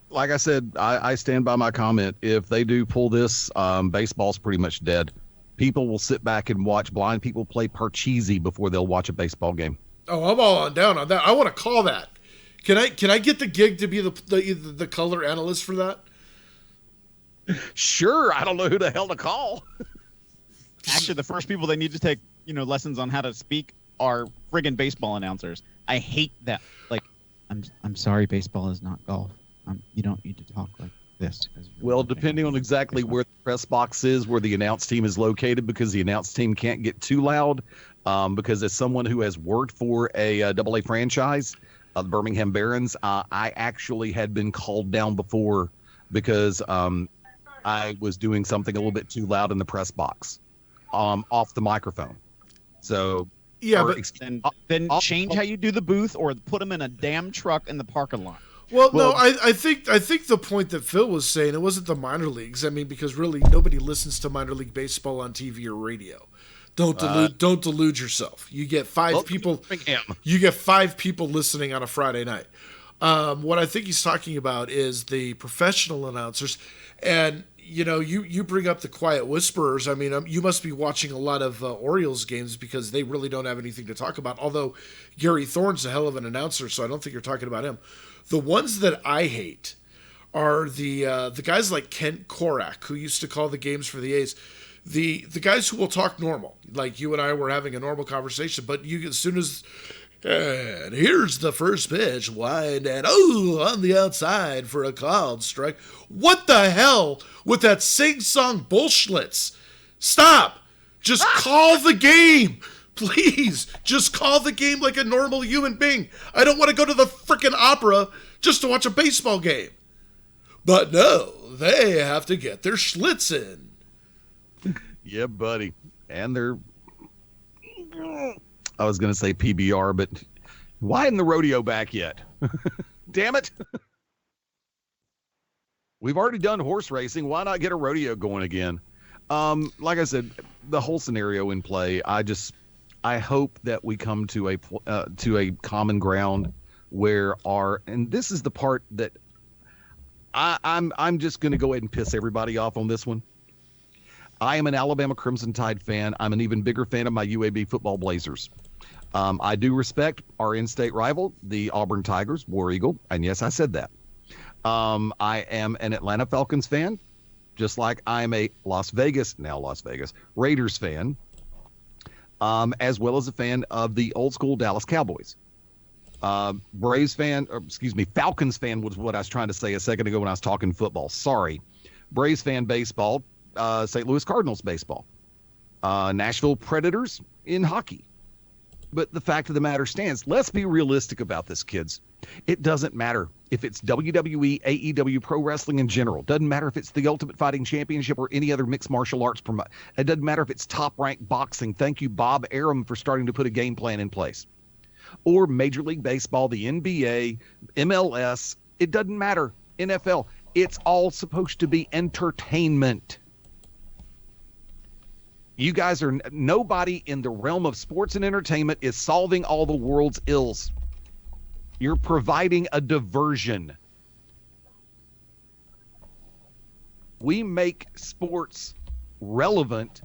Like I said, I stand by my comment. If they do pull this, baseball's pretty much dead. People will sit back and watch blind people play Parcheesi before they'll watch a baseball game. Oh, I'm all on down on that. I want to call that. Can I get the gig to be the color analyst for that? Sure. I don't know who the hell to call. Actually, the first people they need to take, lessons on how to speak are friggin' baseball announcers. I hate that. Like, I'm sorry, baseball is not golf. You don't need to talk like this. Well, depending on exactly where the press box is, where the announce team is located, because the announce team can't get too loud. Because as someone who has worked for a AA franchise, the Birmingham Barons, I actually had been called down before because I was doing something a little bit too loud in the press box, off the microphone. So yeah, but then change how you do the booth, or put them in a damn truck in the parking lot. Well, no, I think the point that Phil was saying, it wasn't the minor leagues. I mean, because really nobody listens to minor league baseball on TV or radio. Don't delude yourself. You get five people. You get 5 people listening on a Friday night. What I think he's talking about is the professional announcers, and you bring up the quiet whisperers. I mean, you must be watching a lot of Orioles games because they really don't have anything to talk about. Although Gary Thorne's a hell of an announcer, so I don't think you're talking about him. The ones that I hate are the guys like Kent Korak, who used to call the games for the A's. The guys who will talk normal, like you and I were having a normal conversation, but as soon as and here's the first pitch, wide and on the outside for a called strike. What the hell with that sing-song bullshits? Stop! Just call the game. Please, just call the game like a normal human being. I don't want to go to the frickin' opera just to watch a baseball game. But no, they have to get their schlitz in. Yeah, buddy. And they're, I was going to say PBR, but why isn't the rodeo back yet? Damn it. We've already done horse racing. Why not get a rodeo going again? Like I said, the whole scenario in play, I hope that we come to a common ground where and this is the part that I'm just going to go ahead and piss everybody off on this one. I am an Alabama Crimson Tide fan. I'm an even bigger fan of my UAB football Blazers. I do respect our in-state rival, the Auburn Tigers, War Eagle, and yes, I said that. I am an Atlanta Falcons fan, just like I'm a Las Vegas Raiders fan. As well as a fan of the old school Dallas Cowboys. Falcons fan was what I was trying to say a second ago when I was talking football. Sorry. Braves fan baseball, St. Louis Cardinals baseball, Nashville Predators in hockey. But the fact of the matter stands, let's be realistic about this, kids. It doesn't matter if it's WWE, AEW, pro wrestling in general. Doesn't matter if it's the Ultimate Fighting Championship or any other mixed martial arts promote. It doesn't matter if it's Top Rank Boxing. Thank you, Bob Arum, for starting to put a game plan in place. Or Major League Baseball, the NBA, MLS. It doesn't matter. NFL. It's all supposed to be entertainment. You guys are, nobody in the realm of sports and entertainment is solving all the world's ills. You're providing a diversion. We make sports relevant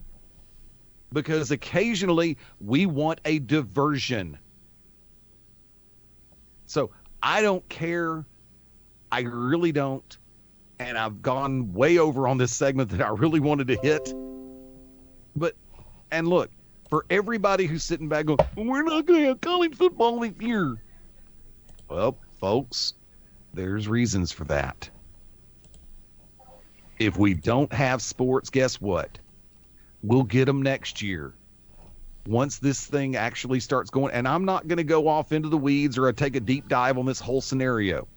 because occasionally we want a diversion. So I don't care. I really don't. And I've gone way over on this segment that I really wanted to hit. But, and look, for everybody who's sitting back going, well, we're not going to have college football this year. Well, folks, there's reasons for that. If we don't have sports, guess what? We'll get them next year. Once this thing actually starts going, and I'm not going to go off into the weeds or take a deep dive on this whole scenario.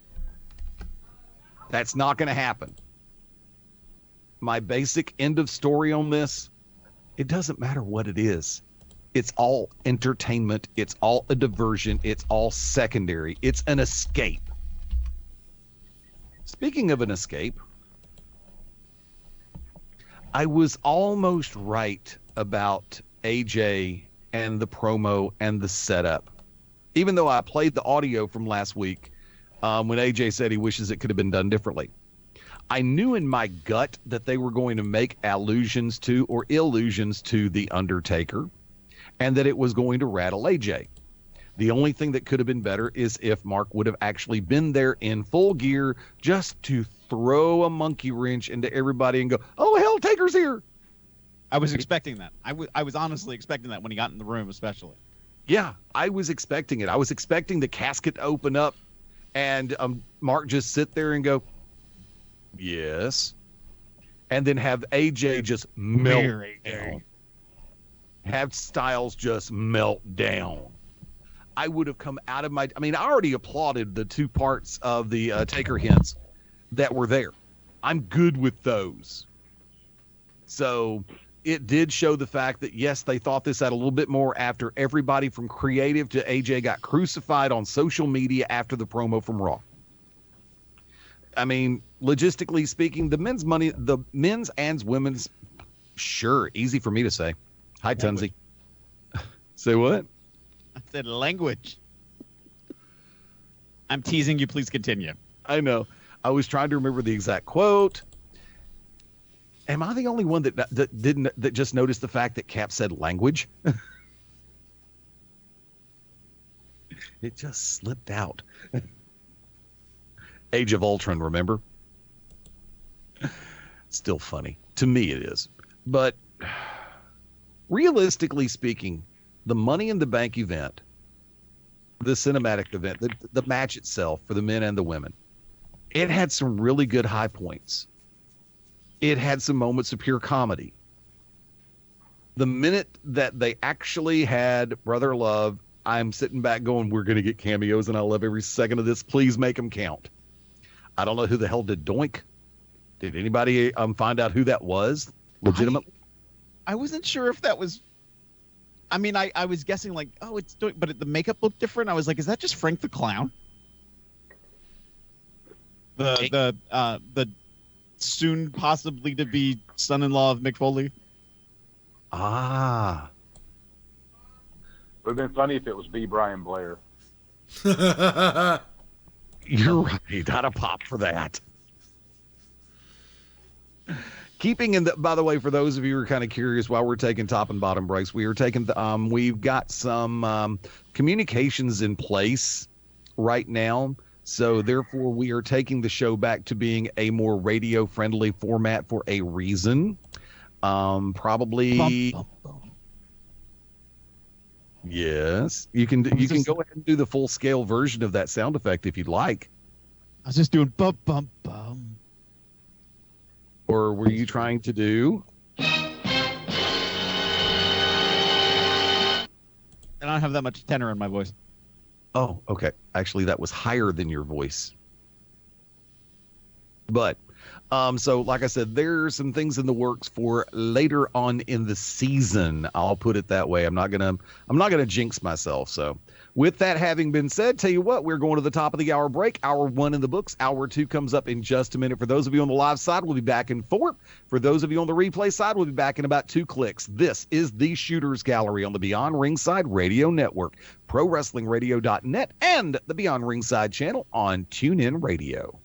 That's not going to happen. My basic end of story on this, it doesn't matter what it is. It's all entertainment. It's all a diversion. It's all secondary. It's an escape. Speaking of an escape, I was almost right about AJ and the promo and the setup. Even though I played the audio from last week when AJ said he wishes it could have been done differently. I knew in my gut that they were going to make allusions to or illusions to The Undertaker and that it was going to rattle AJ. The only thing that could have been better is if Mark would have actually been there in full gear just to throw a monkey wrench into everybody and go, oh, hell, Taker's here. I was expecting that. I was honestly expecting that when he got in the room, especially. Yeah, I was expecting it. I was expecting the casket to open up and Mark just sit there and go, yes. And then have AJ just melt down. Have Styles just melt down. I would have come out of I already applauded the two parts of the Taker hints that were there. I'm good with those. So it did show the fact that, yes, they thought this out a little bit more after everybody from creative to AJ got crucified on social media after the promo from Raw. I mean, logistically speaking, the men's and women's, sure, easy for me to say. Hi, Tunzi. Say what? I said language. I'm teasing you. Please continue. I know. I was trying to remember the exact quote. Am I the only one that just noticed the fact that Cap said language? It just slipped out. Age of Ultron, remember? Still funny. To me it is. But realistically speaking, the Money in the Bank event, the cinematic event, the match itself for the men and the women, it had some really good high points. It had some moments of pure comedy. The minute that they actually had Brother Love, I'm sitting back going, we're going to get cameos and I love every second of this. Please make them count. I don't know who the hell did Doink. Did anybody find out who that was legitimately? I wasn't sure if that was, I was guessing like, oh, it's Doink, but the makeup looked different. I was like, is that just Frank the Clown? The soon possibly to be son-in-law of Mick Foley. Ah. Would have been funny if it was B. Brian Blair. You're right. I'd have popped for that. Keeping in the, by the way, for those of you who are kind of curious, while we're taking top and bottom breaks, we've got some communications in place right now. So therefore, we are taking the show back to being a more radio-friendly format for a reason. Probably. Bum, bum, bum. Yes, you can go ahead and do the full-scale version of that sound effect if you'd like. I was just doing bum bum bum. Or were you trying to do? I don't have that much tenor in my voice. Oh, okay. Actually, that was higher than your voice. But So like I said, there's some things in the works for later on in the season. I'll put it that way. I'm not gonna jinx myself. So with that having been said, tell you what, we're going to the top of the hour break. Hour 1 in the books. Hour 2 comes up in just a minute. For those of you on the live side, we'll be back in 4. For those of you on the replay side, we'll be back in about 2 clicks. This is the Shooters Gallery on the Beyond Ringside Radio Network, ProWrestlingRadio.net, and the Beyond Ringside channel on TuneIn Radio.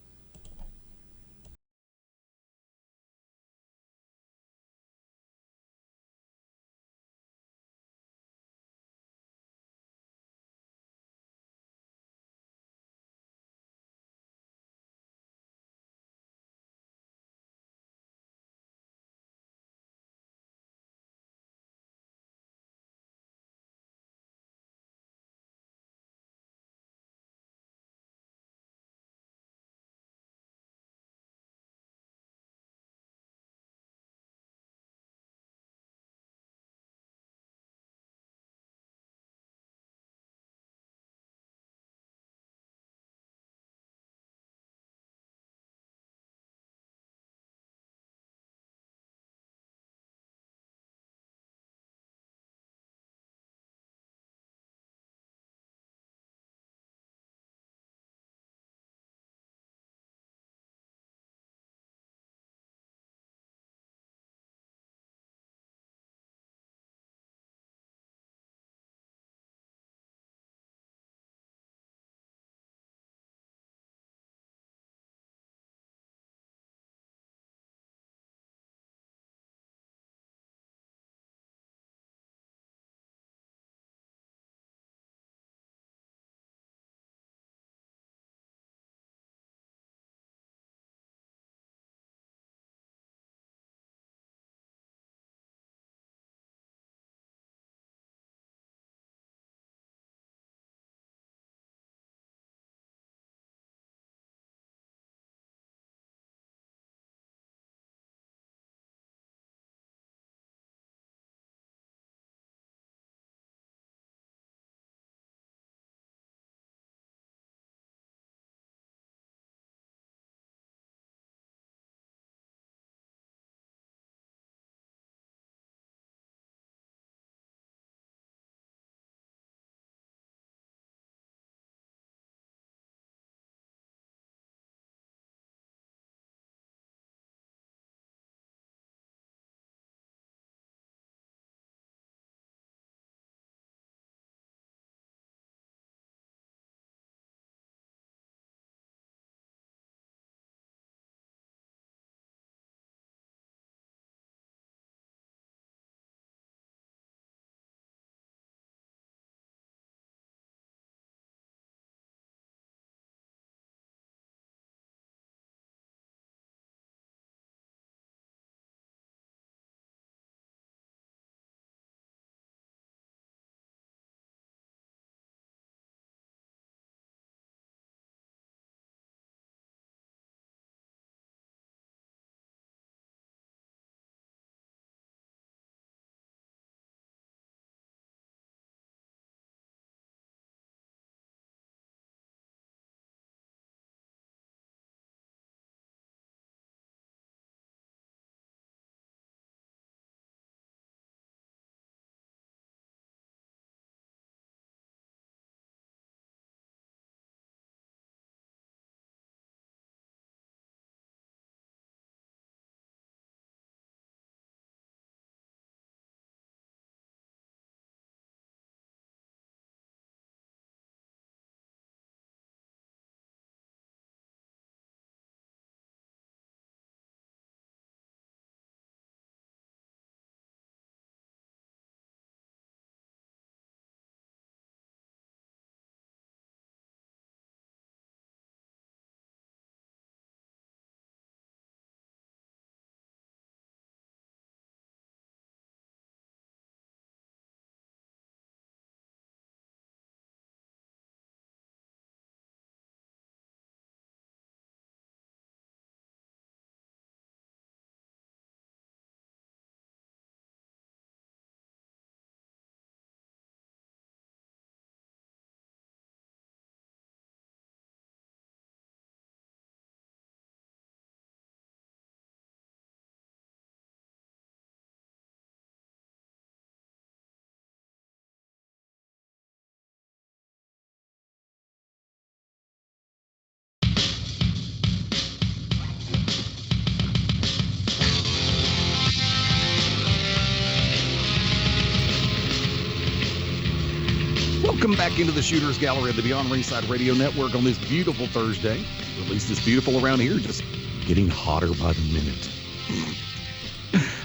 Welcome back into the Shooters Gallery of the Beyond Ringside Radio Network on this beautiful Thursday. Or at least it's beautiful around here, just getting hotter by the minute.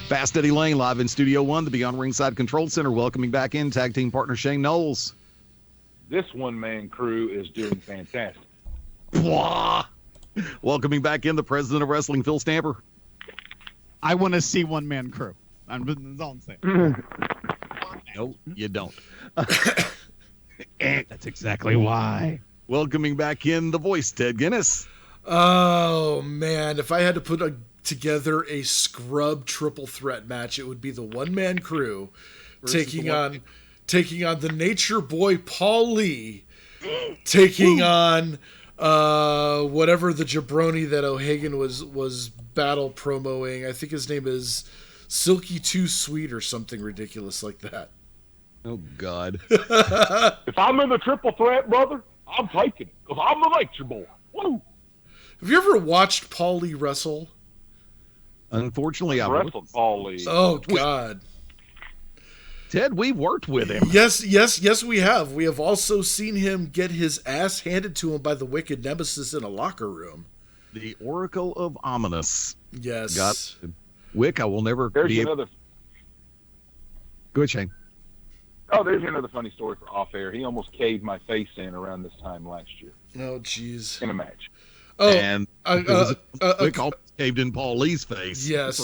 Fast Eddie Layne live in Studio One, the Beyond Ringside Control Center, welcoming back in tag team partner Shane Noles. This one-man crew is doing fantastic. Blah. Welcoming back in the president of wrestling, Phil Stamper. I want to see one-man crew. That's all I'm saying. No, you don't. That's exactly why. Welcoming back in the voice, Ted Guinness. Oh, man. If I had to put together a scrub triple threat match, it would be the one-man crew taking on the Nature Boy Paul Lee, taking on whatever the jabroni that O'Hagan was battle promoing. I think his name is Silky Too Sweet or something ridiculous like that. Oh, God. If I'm in the triple threat, brother, I'm taking it because I'm the Nature Boy. Woo! Have you ever watched Paul Lee wrestle? Unfortunately, I've wrestled Paul Lee. Oh, God. Ted, we've worked with him. Yes, we have. We have also seen him get his ass handed to him by the Wicked Nemesis in a locker room. The Oracle of Ominous. Yes. Got Wick, I will never There's be another. Go ahead, Shane. Oh, there's another funny story for off air. He almost caved my face in around this time last year Oh, jeez. in a match. Oh, And Wick almost caved in Paul Lee's face. yes.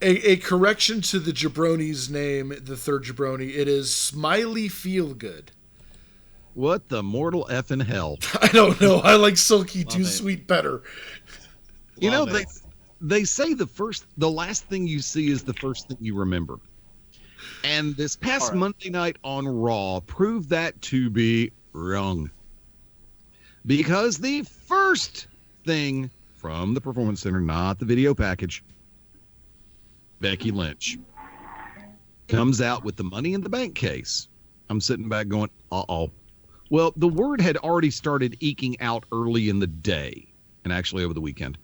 A correction to the jabroni's name, the third jabroni. It is Smiley Feelgood. What the mortal effing hell? I don't know. I like Silky Too it. Sweet better. You know, Love it. they say the last thing you see is the first thing you remember. And this past Monday night on Raw proved that to be wrong. Because the first thing from the Performance Center, not the video package, Becky Lynch comes out with the Money in the Bank case. I'm sitting back going, uh-oh. Well, the word had already started eking out early in the day, and actually over the weekend.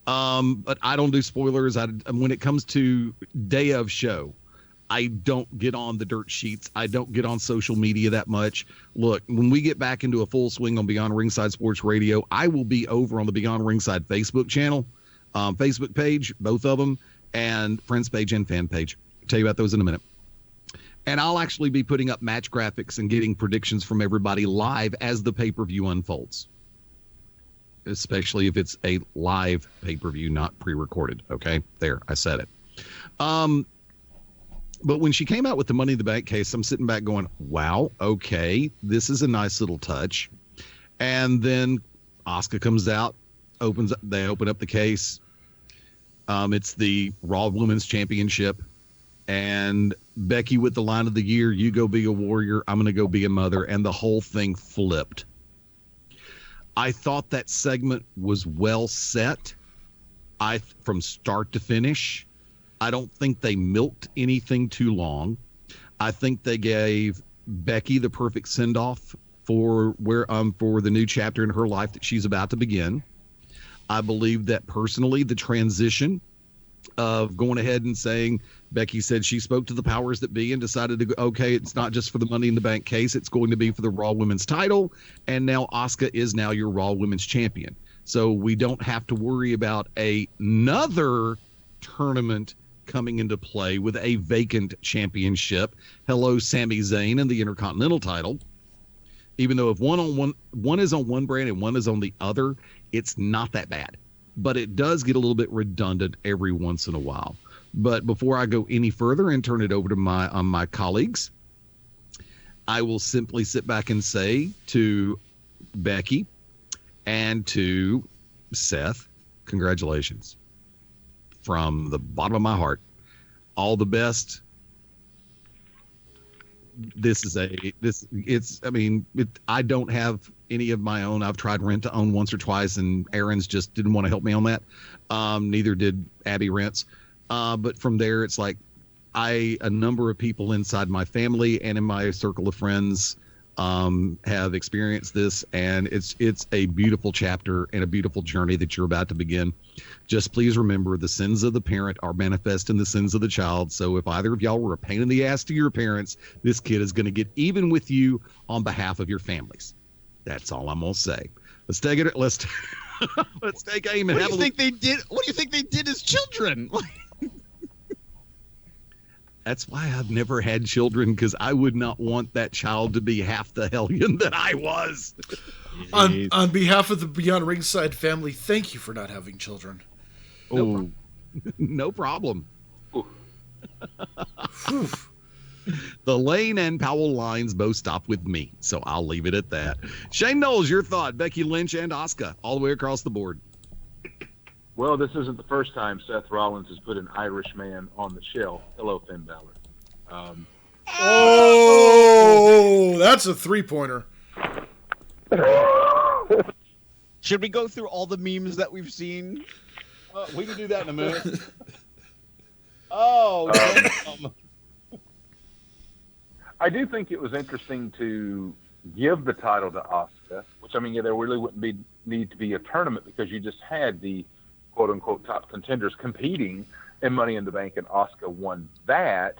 But I don't do spoilers. When it comes to day of show, I don't get on the dirt sheets. I don't get on social media that much. Look, when we get back into a full swing on Beyond Ringside Sports Radio, I will be over on the Beyond Ringside Facebook channel, Facebook page, both of them, and friends page and fan page. I'll tell you about those in a minute. And I'll actually be putting up match graphics and getting predictions from everybody live as the pay-per-view unfolds. Especially if it's a live pay-per-view, not pre-recorded. Okay, there, I said it. But when she came out with the Money in the Bank case, I'm sitting back going, wow, okay, this is a nice little touch. And then Asuka comes out, they open up the case. It's the Raw Women's Championship. And Becky with the line of the year, you go be a warrior, I'm going to go be a mother. And the whole thing flipped. I thought that segment was well set. From start to finish. I don't think they milked anything too long. I think they gave Becky the perfect send-off for the new chapter in her life that she's about to begin. I believe that personally, the transition of going ahead and saying, Becky said she spoke to the powers that be and decided to go, okay, it's not just for the Money in the Bank case, it's going to be for the Raw Women's title. And now Asuka is now your Raw Women's champion. So we don't have to worry about another tournament coming into play with a vacant championship. Hello, Sami Zayn and the Intercontinental title. Even though if one is on one brand and one is on the other, it's not that bad. But it does get a little bit redundant every once in a while. But before I go any further and turn it over to my colleagues, I will simply sit back and say to Becky and to Seth, congratulations. From the bottom of my heart, all the best. I don't have any of my own. I've tried rent to own once or twice, and Aaron's just didn't want to help me on that. Neither did Abby Rents. But from there, it's like a number of people inside my family and in my circle of friends have experienced this, and it's a beautiful chapter and a beautiful journey that you're about to begin. Just please remember, the sins of the parent are manifest in the sins of the child. So if either of y'all were a pain in the ass to your parents, this kid is going to get even with you on behalf of your families. That's all I'm gonna say. Let's take it. Let's take aim and What have do you think they did? What do you think they did as children? That's why I've never had children, because I would not want that child to be half the hellion that I was. On behalf of the Beyond Ringside family, thank you for not having children. Oh, no problem. The Layne and Powell lines both stop with me, so I'll leave it at that. Shane Noles, your thought. Becky Lynch and Asuka, all the way across the board. Well, this isn't the first time Seth Rollins has put an Irish man on the shelf. Hello, Finn Balor. Oh, that's a 3-pointer. Should we go through all the memes that we've seen? We can do that in a minute. I do think it was interesting to give the title to Asuka, which, I mean, there really wouldn't need to be a tournament, because you just had the quote-unquote top contenders competing in Money in the Bank, and Asuka won that.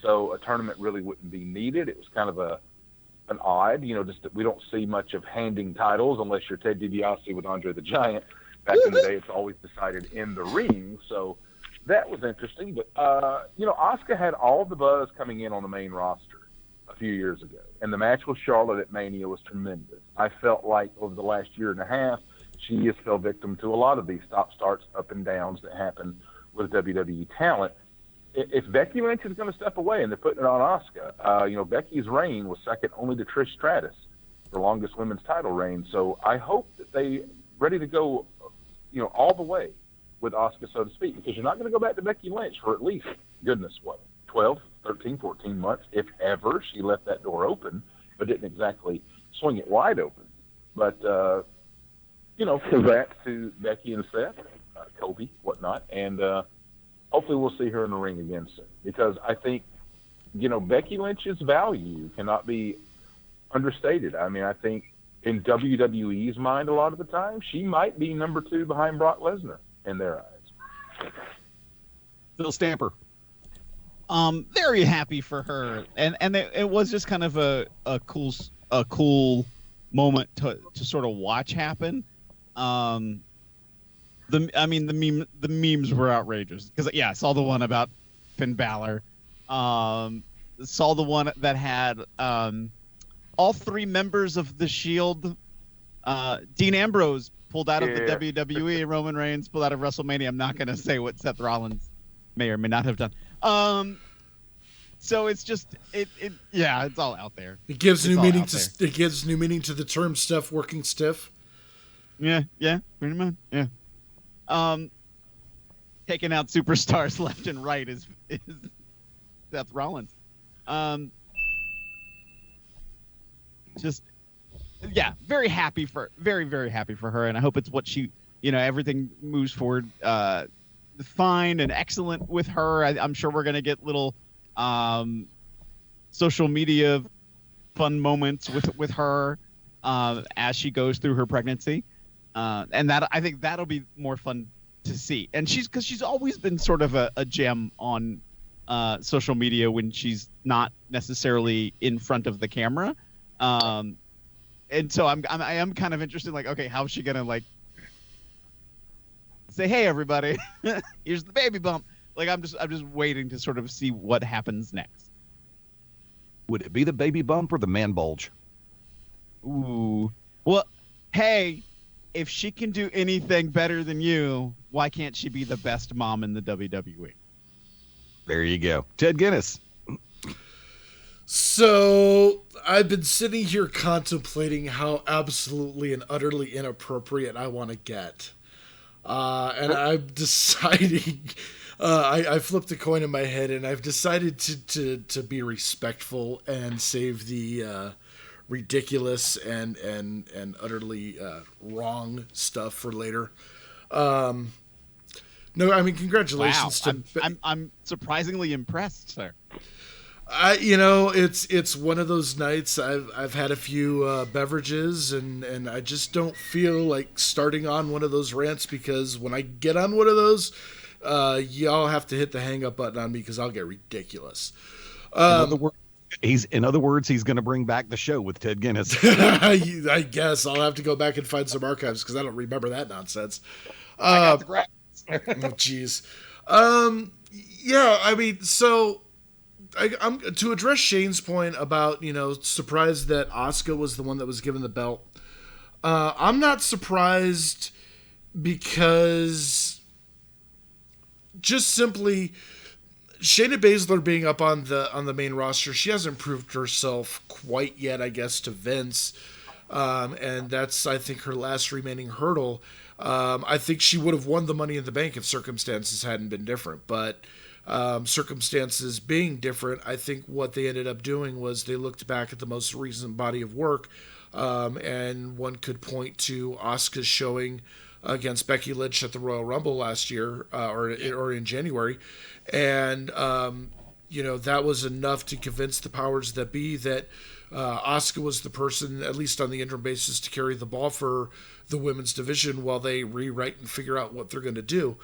So a tournament really wouldn't be needed. It was kind of an odd, just that we don't see much of handing titles unless you're Ted DiBiase with Andre the Giant. Back in the day, it's always decided in the ring. So that was interesting. But, Asuka had all the buzz coming in on the main roster a few years ago. And the match with Charlotte at Mania was tremendous. I felt like over the last year and a half, she has fell victim to a lot of these stop-starts, up and downs that happen with WWE talent. If Becky Lynch is going to step away and they're putting it on Asuka, Becky's reign was second only to Trish Stratus, the longest women's title reign. So I hope that they ready to go, all the way with Asuka, so to speak, because you're not going to go back to Becky Lynch for at least, 12, 13, 14 months, if ever she left that door open, but didn't exactly swing it wide open. But, congrats to Becky and Seth, Kobe, whatnot, and hopefully we'll see her in the ring again soon, because I think, Becky Lynch's value cannot be understated. I mean, I think in WWE's mind a lot of the time, she might be number 2 behind Brock Lesnar in their eyes. Phil Stamper. Very happy for her, and it was just kind of a cool moment to sort of watch happen. The memes were outrageous, because I saw the one about Finn Balor, saw the one that had all 3 members of the Shield. Dean Ambrose pulled out of the WWE, Roman Reigns pulled out of WrestleMania. I'm not going to say what Seth Rollins may or may not have done. So it's just it's all out there. It gives new meaning to the term "stuff working stiff." Yeah, pretty much. Yeah. Taking out superstars left and right is Seth Rollins. Very happy for her, and I hope it's what she, everything moves forward fine and excellent with her. I'm sure we're gonna get little social media fun moments with her as she goes through her pregnancy. And that, I think that'll be more fun to see. And because she's always been sort of a gem on social media when she's not necessarily in front of the camera. And so I am kind of interested, like, okay, how is she gonna say, hey everybody, here's the baby bump? Like, I'm just waiting to sort of see what happens next. Would it be the baby bump or the man bulge? Ooh. Well, hey, if she can do anything better than you, why can't she be the best mom in the WWE? There you go. Ted Guinness. So I've been sitting here contemplating how absolutely and utterly inappropriate I want to get. And I'm deciding, I flipped a coin in my head, and I've decided to be respectful and save the ridiculous and utterly wrong stuff for later. No, I mean, congratulations. Wow, I'm surprisingly impressed, sir. It's one of those nights. I've had a few beverages, and I just don't feel like starting on one of those rants, because when I get on one of those, y'all have to hit the hang up button on me, because I'll get ridiculous. In other words, he's going to bring back the show with Ted Guinness. I guess I'll have to go back and find some archives, because I don't remember that nonsense. I got the graphics. Oh, jeez. Yeah, I mean, so I'm to address Shane's point about, surprised that Asuka was the one that was given the belt. I'm not surprised, because just simply Shayna Baszler being up on the main roster, she hasn't proved herself quite yet, I guess, to Vince. And that's, I think, her last remaining hurdle. I think she would have won the Money in the Bank if circumstances hadn't been different. But circumstances being different, I think what they ended up doing was they looked back at the most recent body of work, and one could point to Asuka's showing against Becky Lynch at the Royal Rumble last year, or in January, and that was enough to convince the powers that be that Asuka was the person, at least on the interim basis, to carry the ball for the women's division while they rewrite and figure out what they're going to do.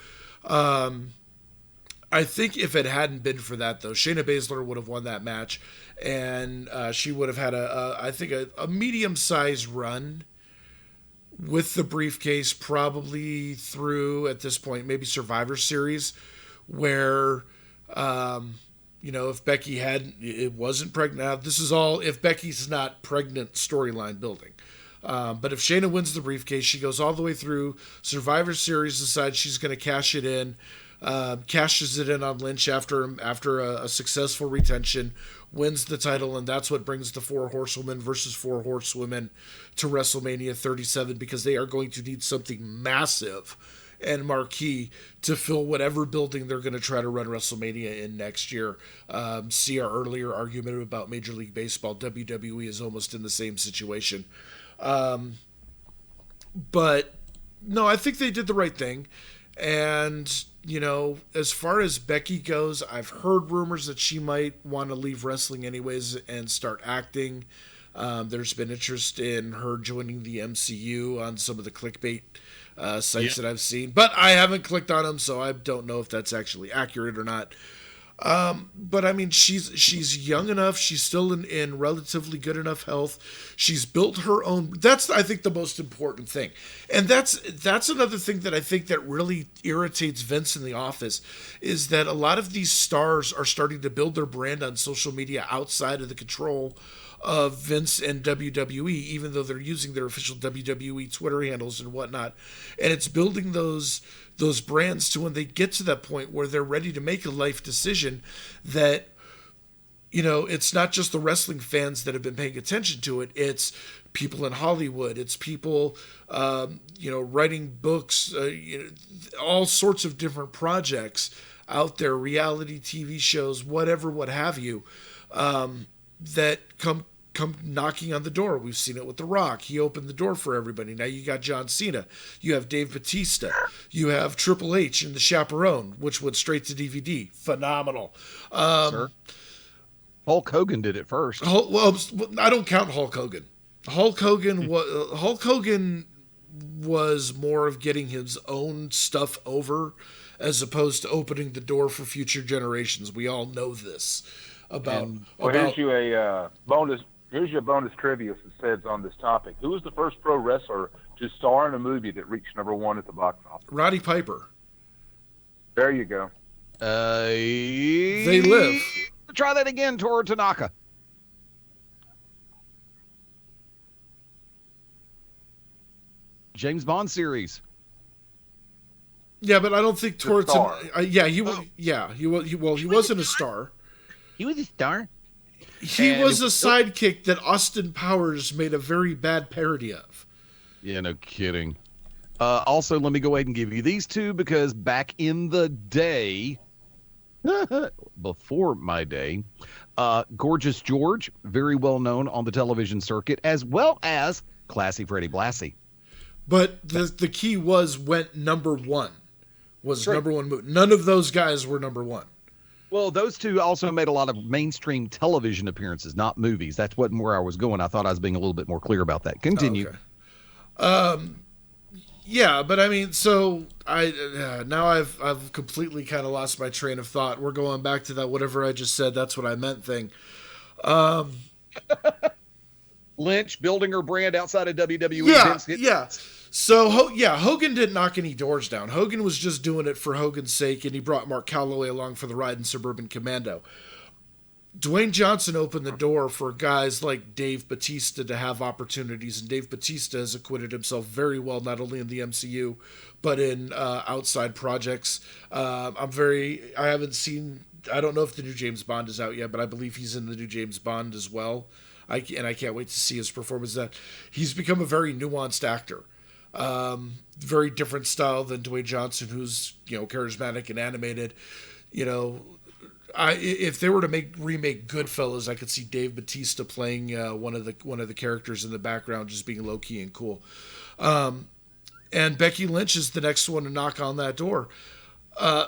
I think if it hadn't been for that, though, Shayna Baszler would have won that match, and she would have had a medium-sized run with the briefcase, probably through, at this point, maybe Survivor Series, where, if Becky it wasn't pregnant. Now, this is all if Becky's not pregnant storyline building. But if Shayna wins the briefcase, she goes all the way through Survivor Series, decides she's going to cash it in, cashes it in on Lynch after a successful retention, wins the title, and that's what brings the 4 Horsewomen versus 4 Horsewomen to WrestleMania 37, because they are going to need something massive and marquee to fill whatever building they're going to try to run WrestleMania in next year. See our earlier argument about Major League Baseball. WWE is almost in the same situation. But no, I think they did the right thing. And, as far as Becky goes, I've heard rumors that she might want to leave wrestling anyways and start acting. There's been interest in her joining the MCU on some of the clickbait sites that I've seen, but I haven't clicked on them, so I don't know if that's actually accurate or not. But I mean, she's young enough. She's still in relatively good enough health. She's built her own. That's, I think, the most important thing. And that's another thing that I think that really irritates Vince in the office, is that a lot of these stars are starting to build their brand on social media outside of the control of Vince and WWE, even though they're using their official WWE Twitter handles and whatnot. And it's building those brands to when they get to that point where they're ready to make a life decision, that, it's not just the wrestling fans that have been paying attention to it. It's people in Hollywood. It's people, writing books, all sorts of different projects out there, reality TV shows, whatever, what have you, that come knocking on the door. We've seen it with The Rock. He opened the door for everybody. Now you got John Cena. You have Dave Bautista. You have Triple H in The Chaperone, which went straight to DVD. Phenomenal. Sir. Hulk Hogan did it first. Well, I don't count Hulk Hogan. Hulk Hogan was more of getting his own stuff over, as opposed to opening the door for future generations. We all know this. Here's your bonus trivia that says on this topic. Who was the first pro wrestler to star in a movie that reached #1 at the box office? Roddy Piper. There you go. They live. Try that again, Toru Tanaka. James Bond series. Yeah, but I don't think Toru Tanaka. He wasn't a star. He was a star. He was a sidekick that Austin Powers made a very bad parody of. Yeah, no kidding. Also, let me go ahead and give you these two, because back in the day, before my day, Gorgeous George, very well known on the television circuit, as well as Classy Freddie Blassie. But the key went #1. Was right. #1 movie. None of those guys were #1. Well, those two also made a lot of mainstream television appearances, not movies. That's what where I was going. I thought I was being a little bit more clear about that. Continue. Okay. Yeah, but I mean, so now I've completely kind of lost my train of thought. We're going back to that whatever I just said. That's what I meant thing. Lynch building her brand outside of WWE. Yeah. So Hogan didn't knock any doors down. Hogan was just doing it for Hogan's sake, and he brought Mark Calloway along for the ride in Suburban Commando. Dwayne Johnson opened the door for guys like Dave Bautista to have opportunities, and Dave Bautista has acquitted himself very well, not only in the MCU, but in outside projects. I haven't seen, I don't know if the new James Bond is out yet, but I believe he's in the new James Bond as well. I can't wait to see his performance. That he's become a very nuanced actor. Very different style than Dwayne Johnson, who's, charismatic and animated. If they were to remake Goodfellas, I could see Dave Bautista playing one of the characters in the background, just being low key and cool. And Becky Lynch is the next one to knock on that door.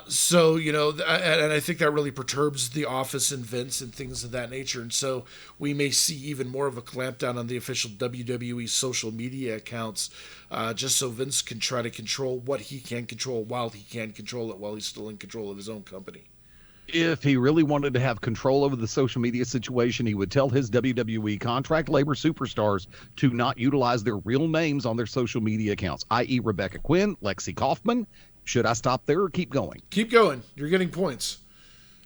So and I think that really perturbs The Office and Vince and things of that nature. And so we may see even more of a clampdown on the official WWE social media accounts, just so Vince can try to control what he can control while he can control it, while he's still in control of his own company. If he really wanted to have control over the social media situation, he would tell his WWE contract labor superstars to not utilize their real names on their social media accounts, i.e. Rebecca Quinn, Lexi Kaufman. Should I stop there or keep going? Keep going. You're getting points.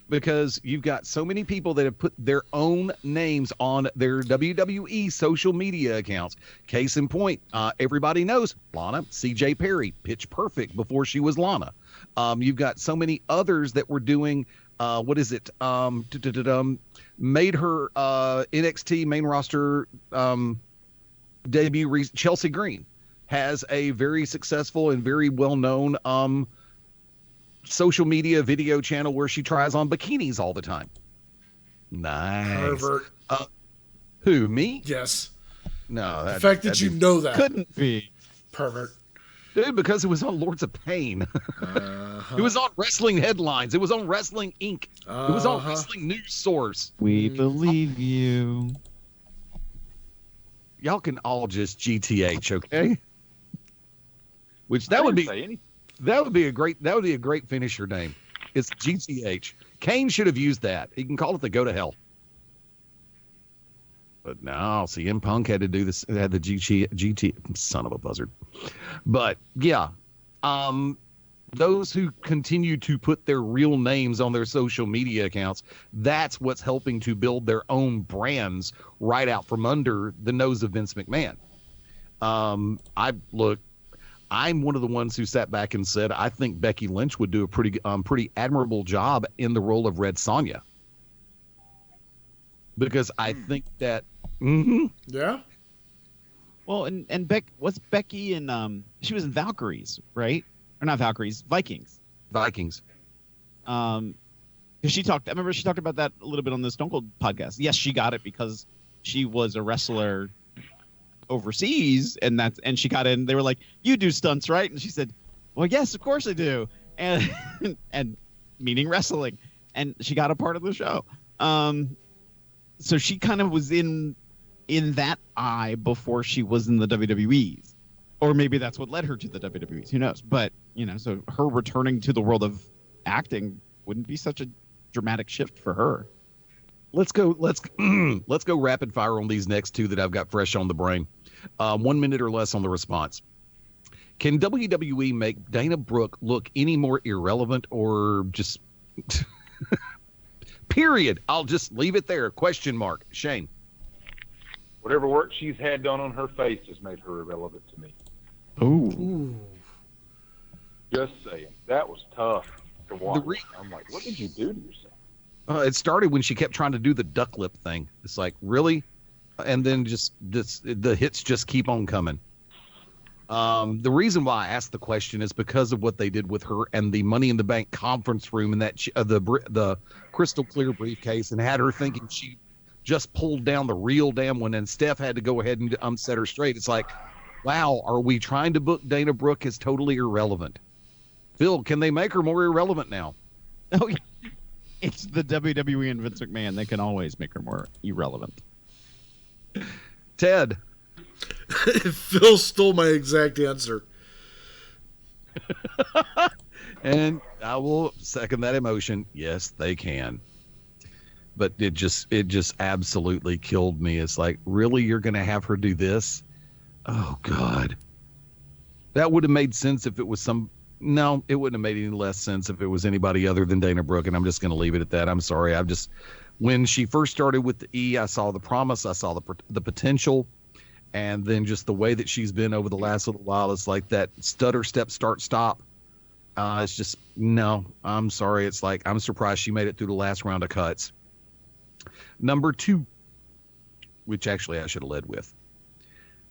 Because you've got so many people that have put their own names on their WWE social media accounts. Case in point, everybody knows Lana, CJ Perry, Pitch Perfect before she was Lana. You've got so many others that were doing, made her NXT main roster debut. Chelsea Green has a very successful and very well-known social media video channel where she tries on bikinis all the time. Nice. Pervert. Who, me? Yes. No. The fact that you know that. Couldn't be. Pervert. Dude, because it was on Lords of Pain. It was on wrestling headlines. It was on Wrestling Inc. It was on Wrestling News Source. We believe you. Y'all can all just GTH, okay? Which that would be a great finisher name. It's GTH. Kane should have used that. He can call it the Go to Hell. But no, CM Punk had to do this. Had the GT son of a buzzard. But yeah, those who continue to put their real names on their social media accounts, that's what's helping to build their own brands right out from under the nose of Vince McMahon. I'm one of the ones who sat back and said, I think Becky Lynch would do a pretty admirable job in the role of Red Sonja. Because I think that, yeah. Well, and what's Becky in? She was in Valkyries, right? Or not Valkyries, Vikings. Vikings. Because I remember she talked about that a little bit on the Stone Cold podcast. Yes, she got it because she was a wrestler overseas, and she got in. They were like, "You do stunts, right?" And she said, "Well, yes, of course I do," and and meaning wrestling, and she got a part of the show. So she kind of was in that eye before she was in the WWEs, or maybe that's what led her to the WWEs. Who knows? But so her returning to the world of acting wouldn't be such a dramatic shift for her. Let's go rapid fire on these next two that I've got fresh on the brain. 1 minute or less on the response. Can WWE make Dana Brooke look any more irrelevant or just period? I'll just leave it there. Question mark. Shane. Whatever work she's had done on her face has made her irrelevant to me. Ooh. Just saying. That was tough to watch. I'm like, what did you do to yourself? It started when she kept trying to do the duck lip thing. It's like, really? And then just the hits just keep on coming. The reason why I asked the question is because of what they did with her and the Money in the Bank conference room and that the crystal clear briefcase, and had her thinking she just pulled down the real damn one, and Steph had to go ahead and set her straight. It's like, wow, are we trying to book Dana Brooke as totally irrelevant? Phil, can they make her more irrelevant now? Oh, yeah. It's the WWE and Vince McMahon. They can always make her more irrelevant. Ted. Phil stole my exact answer. And I will second that emotion. Yes, they can. But it just absolutely killed me. It's like, really, you're going to have her do this? Oh, God. That would have made sense if it was no, it wouldn't have made any less sense if it was anybody other than Dana Brooke, and I'm just going to leave it at that. I'm sorry. When she first started with the E, I saw the promise, I saw the potential, and then just the way that she's been over the last little while, it's like that stutter, step, start, stop. It's just, no, I'm sorry. It's like, I'm surprised she made it through the last round of cuts. Number 2, which actually I should have led with.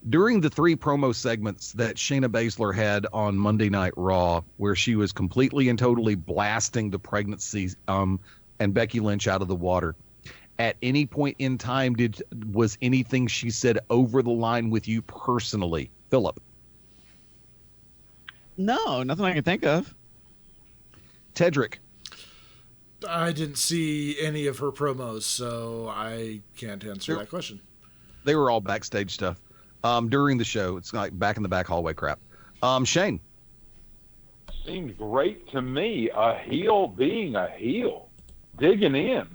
During the 3 promo segments that Shayna Baszler had on Monday Night Raw, where she was completely and totally blasting the pregnancy and Becky Lynch out of the water, at any point in time was anything she said over the line with you personally, Philip? No, nothing I can think of. Tedrick. I didn't see any of her promos, so I can't answer that question. They were all backstage stuff. During the show, it's like back in the back hallway crap. Shane. Seemed great to me. A heel being a heel. Digging in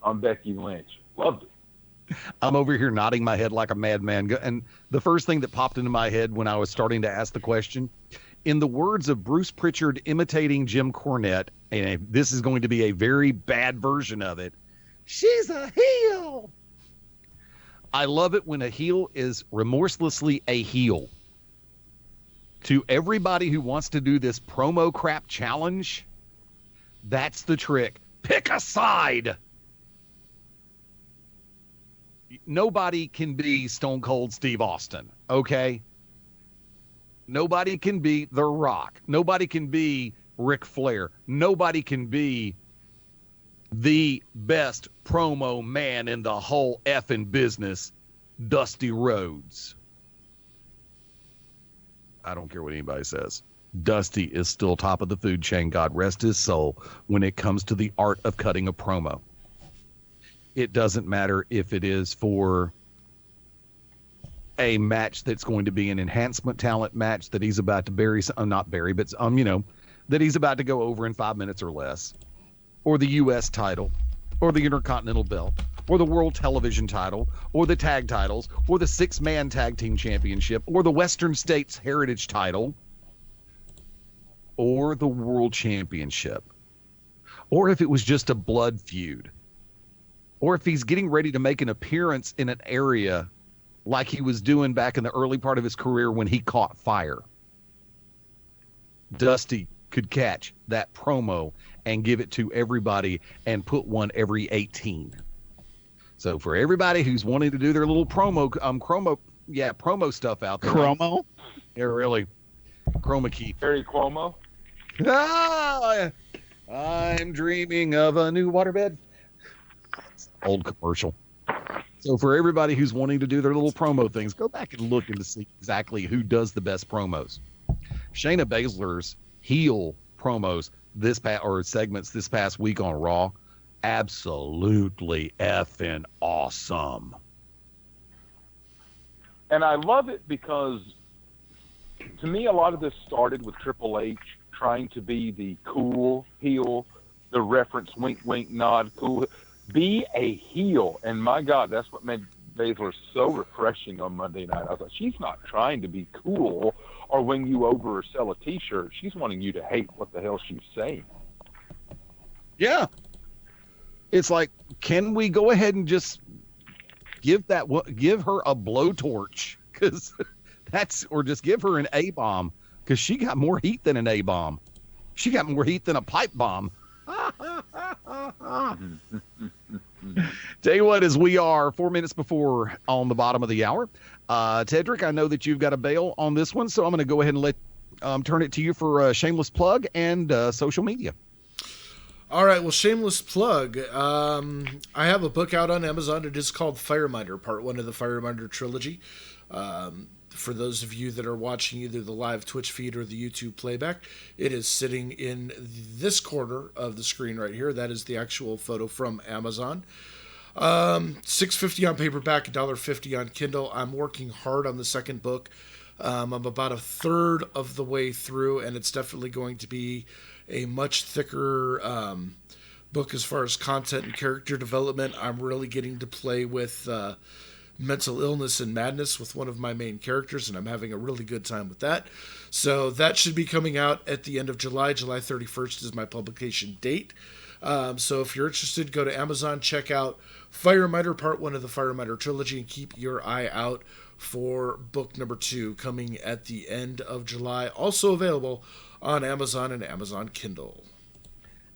on Becky Lynch. Loved it. I'm over here nodding my head like a madman. And the first thing that popped into my head when I was starting to ask the question, in the words of Bruce Pritchard imitating Jim Cornette, and this is going to be a very bad version of it, she's a heel. I love it when a heel is remorselessly a heel. To everybody who wants to do this promo crap challenge, that's the trick. Pick a side. Nobody can be Stone Cold Steve Austin, okay? Nobody can be The Rock. Nobody can be Ric Flair. Nobody can be the best promo man in the whole effing business, Dusty Rhodes. I don't care what anybody says. Dusty is still top of the food chain, God rest his soul, when it comes to the art of cutting a promo. It doesn't matter if it is for a match that's going to be an enhancement talent match that he's about to that he's about to go over in 5 minutes or less, or the U.S. title, or the Intercontinental belt, or the World Television title, or the tag titles, or the 6-man tag team championship, or the Western States Heritage title, or the World Championship, or if it was just a blood feud, or if he's getting ready to make an appearance in an area like he was doing back in the early part of his career when he caught fire. Dusty could catch that promo and give it to everybody and put one every 18. So for everybody who's wanting to do their little promo stuff out there. Chromo? Yeah, really. Chroma key. Harry Cuomo. Ah, I'm dreaming of a new waterbed. Old commercial. So for everybody who's wanting to do their little promo things, go back and look and to see exactly who does the best promos. Shayna Baszler's heel promos segments this past week on Raw, absolutely effing awesome. And I love it because, to me, a lot of this started with Triple H trying to be the cool heel, the reference wink, wink, nod, cool. Be a heel. And my God, that's what made Baszler so refreshing on Monday night. I was like, she's not trying to be cool or win you over or sell a T-shirt. She's wanting you to hate what the hell she's saying. Yeah. It's like, can we go ahead and just give her a blowtorch? Or just give her an A-bomb, because she got more heat than an A-bomb. She got more heat than a pipe bomb. Tell you what, as we are 4 minutes before on the bottom of the hour, Tedrick, I know that you've got a bail on this one, so I'm going to go ahead and turn it to you for a shameless plug and social media. All right, well, shameless plug. I have a book out on Amazon. It is called Fireminder, Part 1 of the Fireminder trilogy. For those of you that are watching either the live Twitch feed or the YouTube playback, it is sitting in this corner of the screen right here. That is the actual photo from Amazon. $6.50 on paperback, $1.50 on Kindle. I'm working hard on the second book. I'm about a third of the way through, and it's definitely going to be a much thicker book as far as content and character development. I'm really getting to play with mental illness and madness with one of my main characters, and I'm having a really good time with that. So that should be coming out at the end of July. July 31st is my publication date. So if you're interested, go to Amazon, check out Firemiter, part 1 of the Firemiter trilogy, and keep your eye out for book number 2 coming at the end of July. Also available on Amazon and Amazon Kindle.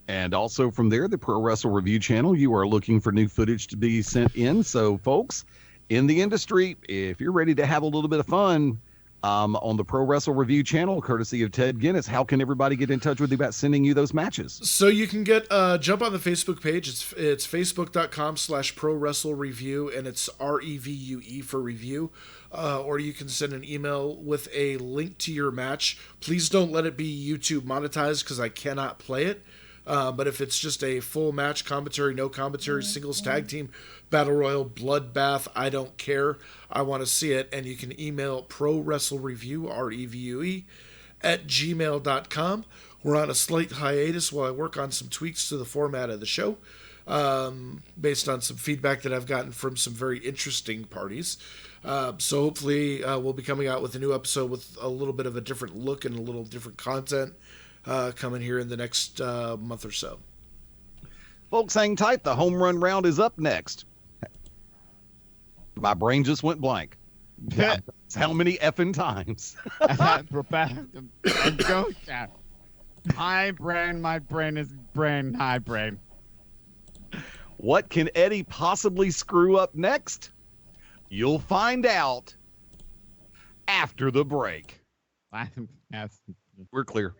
And also from there, the Pro Wrestle Review channel, you are looking for new footage to be sent in. So folks in the industry, if you're ready to have a little bit of fun on the Pro Wrestle Review channel, courtesy of Ted Guinness, how can everybody get in touch with you about sending you those matches? So you can get jump on the Facebook page. It's facebook.com/Pro Wrestle Review, and it's REVUE for review. Or you can send an email with a link to your match. Please don't let it be YouTube monetized because I cannot play it. But if it's just a full match, commentary, no commentary, singles, tag team, battle royal, bloodbath, I don't care. I want to see it. And you can email Pro Wrestle Review, REVUE, at gmail.com. We're on a slight hiatus while I work on some tweaks to the format of the show, based on some feedback that I've gotten from some very interesting parties. So hopefully we'll be coming out with a new episode with a little bit of a different look and a little different content coming here in the next month or so. Folks, hang tight. The home run round is up next. My brain just went blank. How many effing times? Hi, brain. My brain is brain. Hi, brain. What can Eddie possibly screw up next? You'll find out after the break. Yes. We're clear.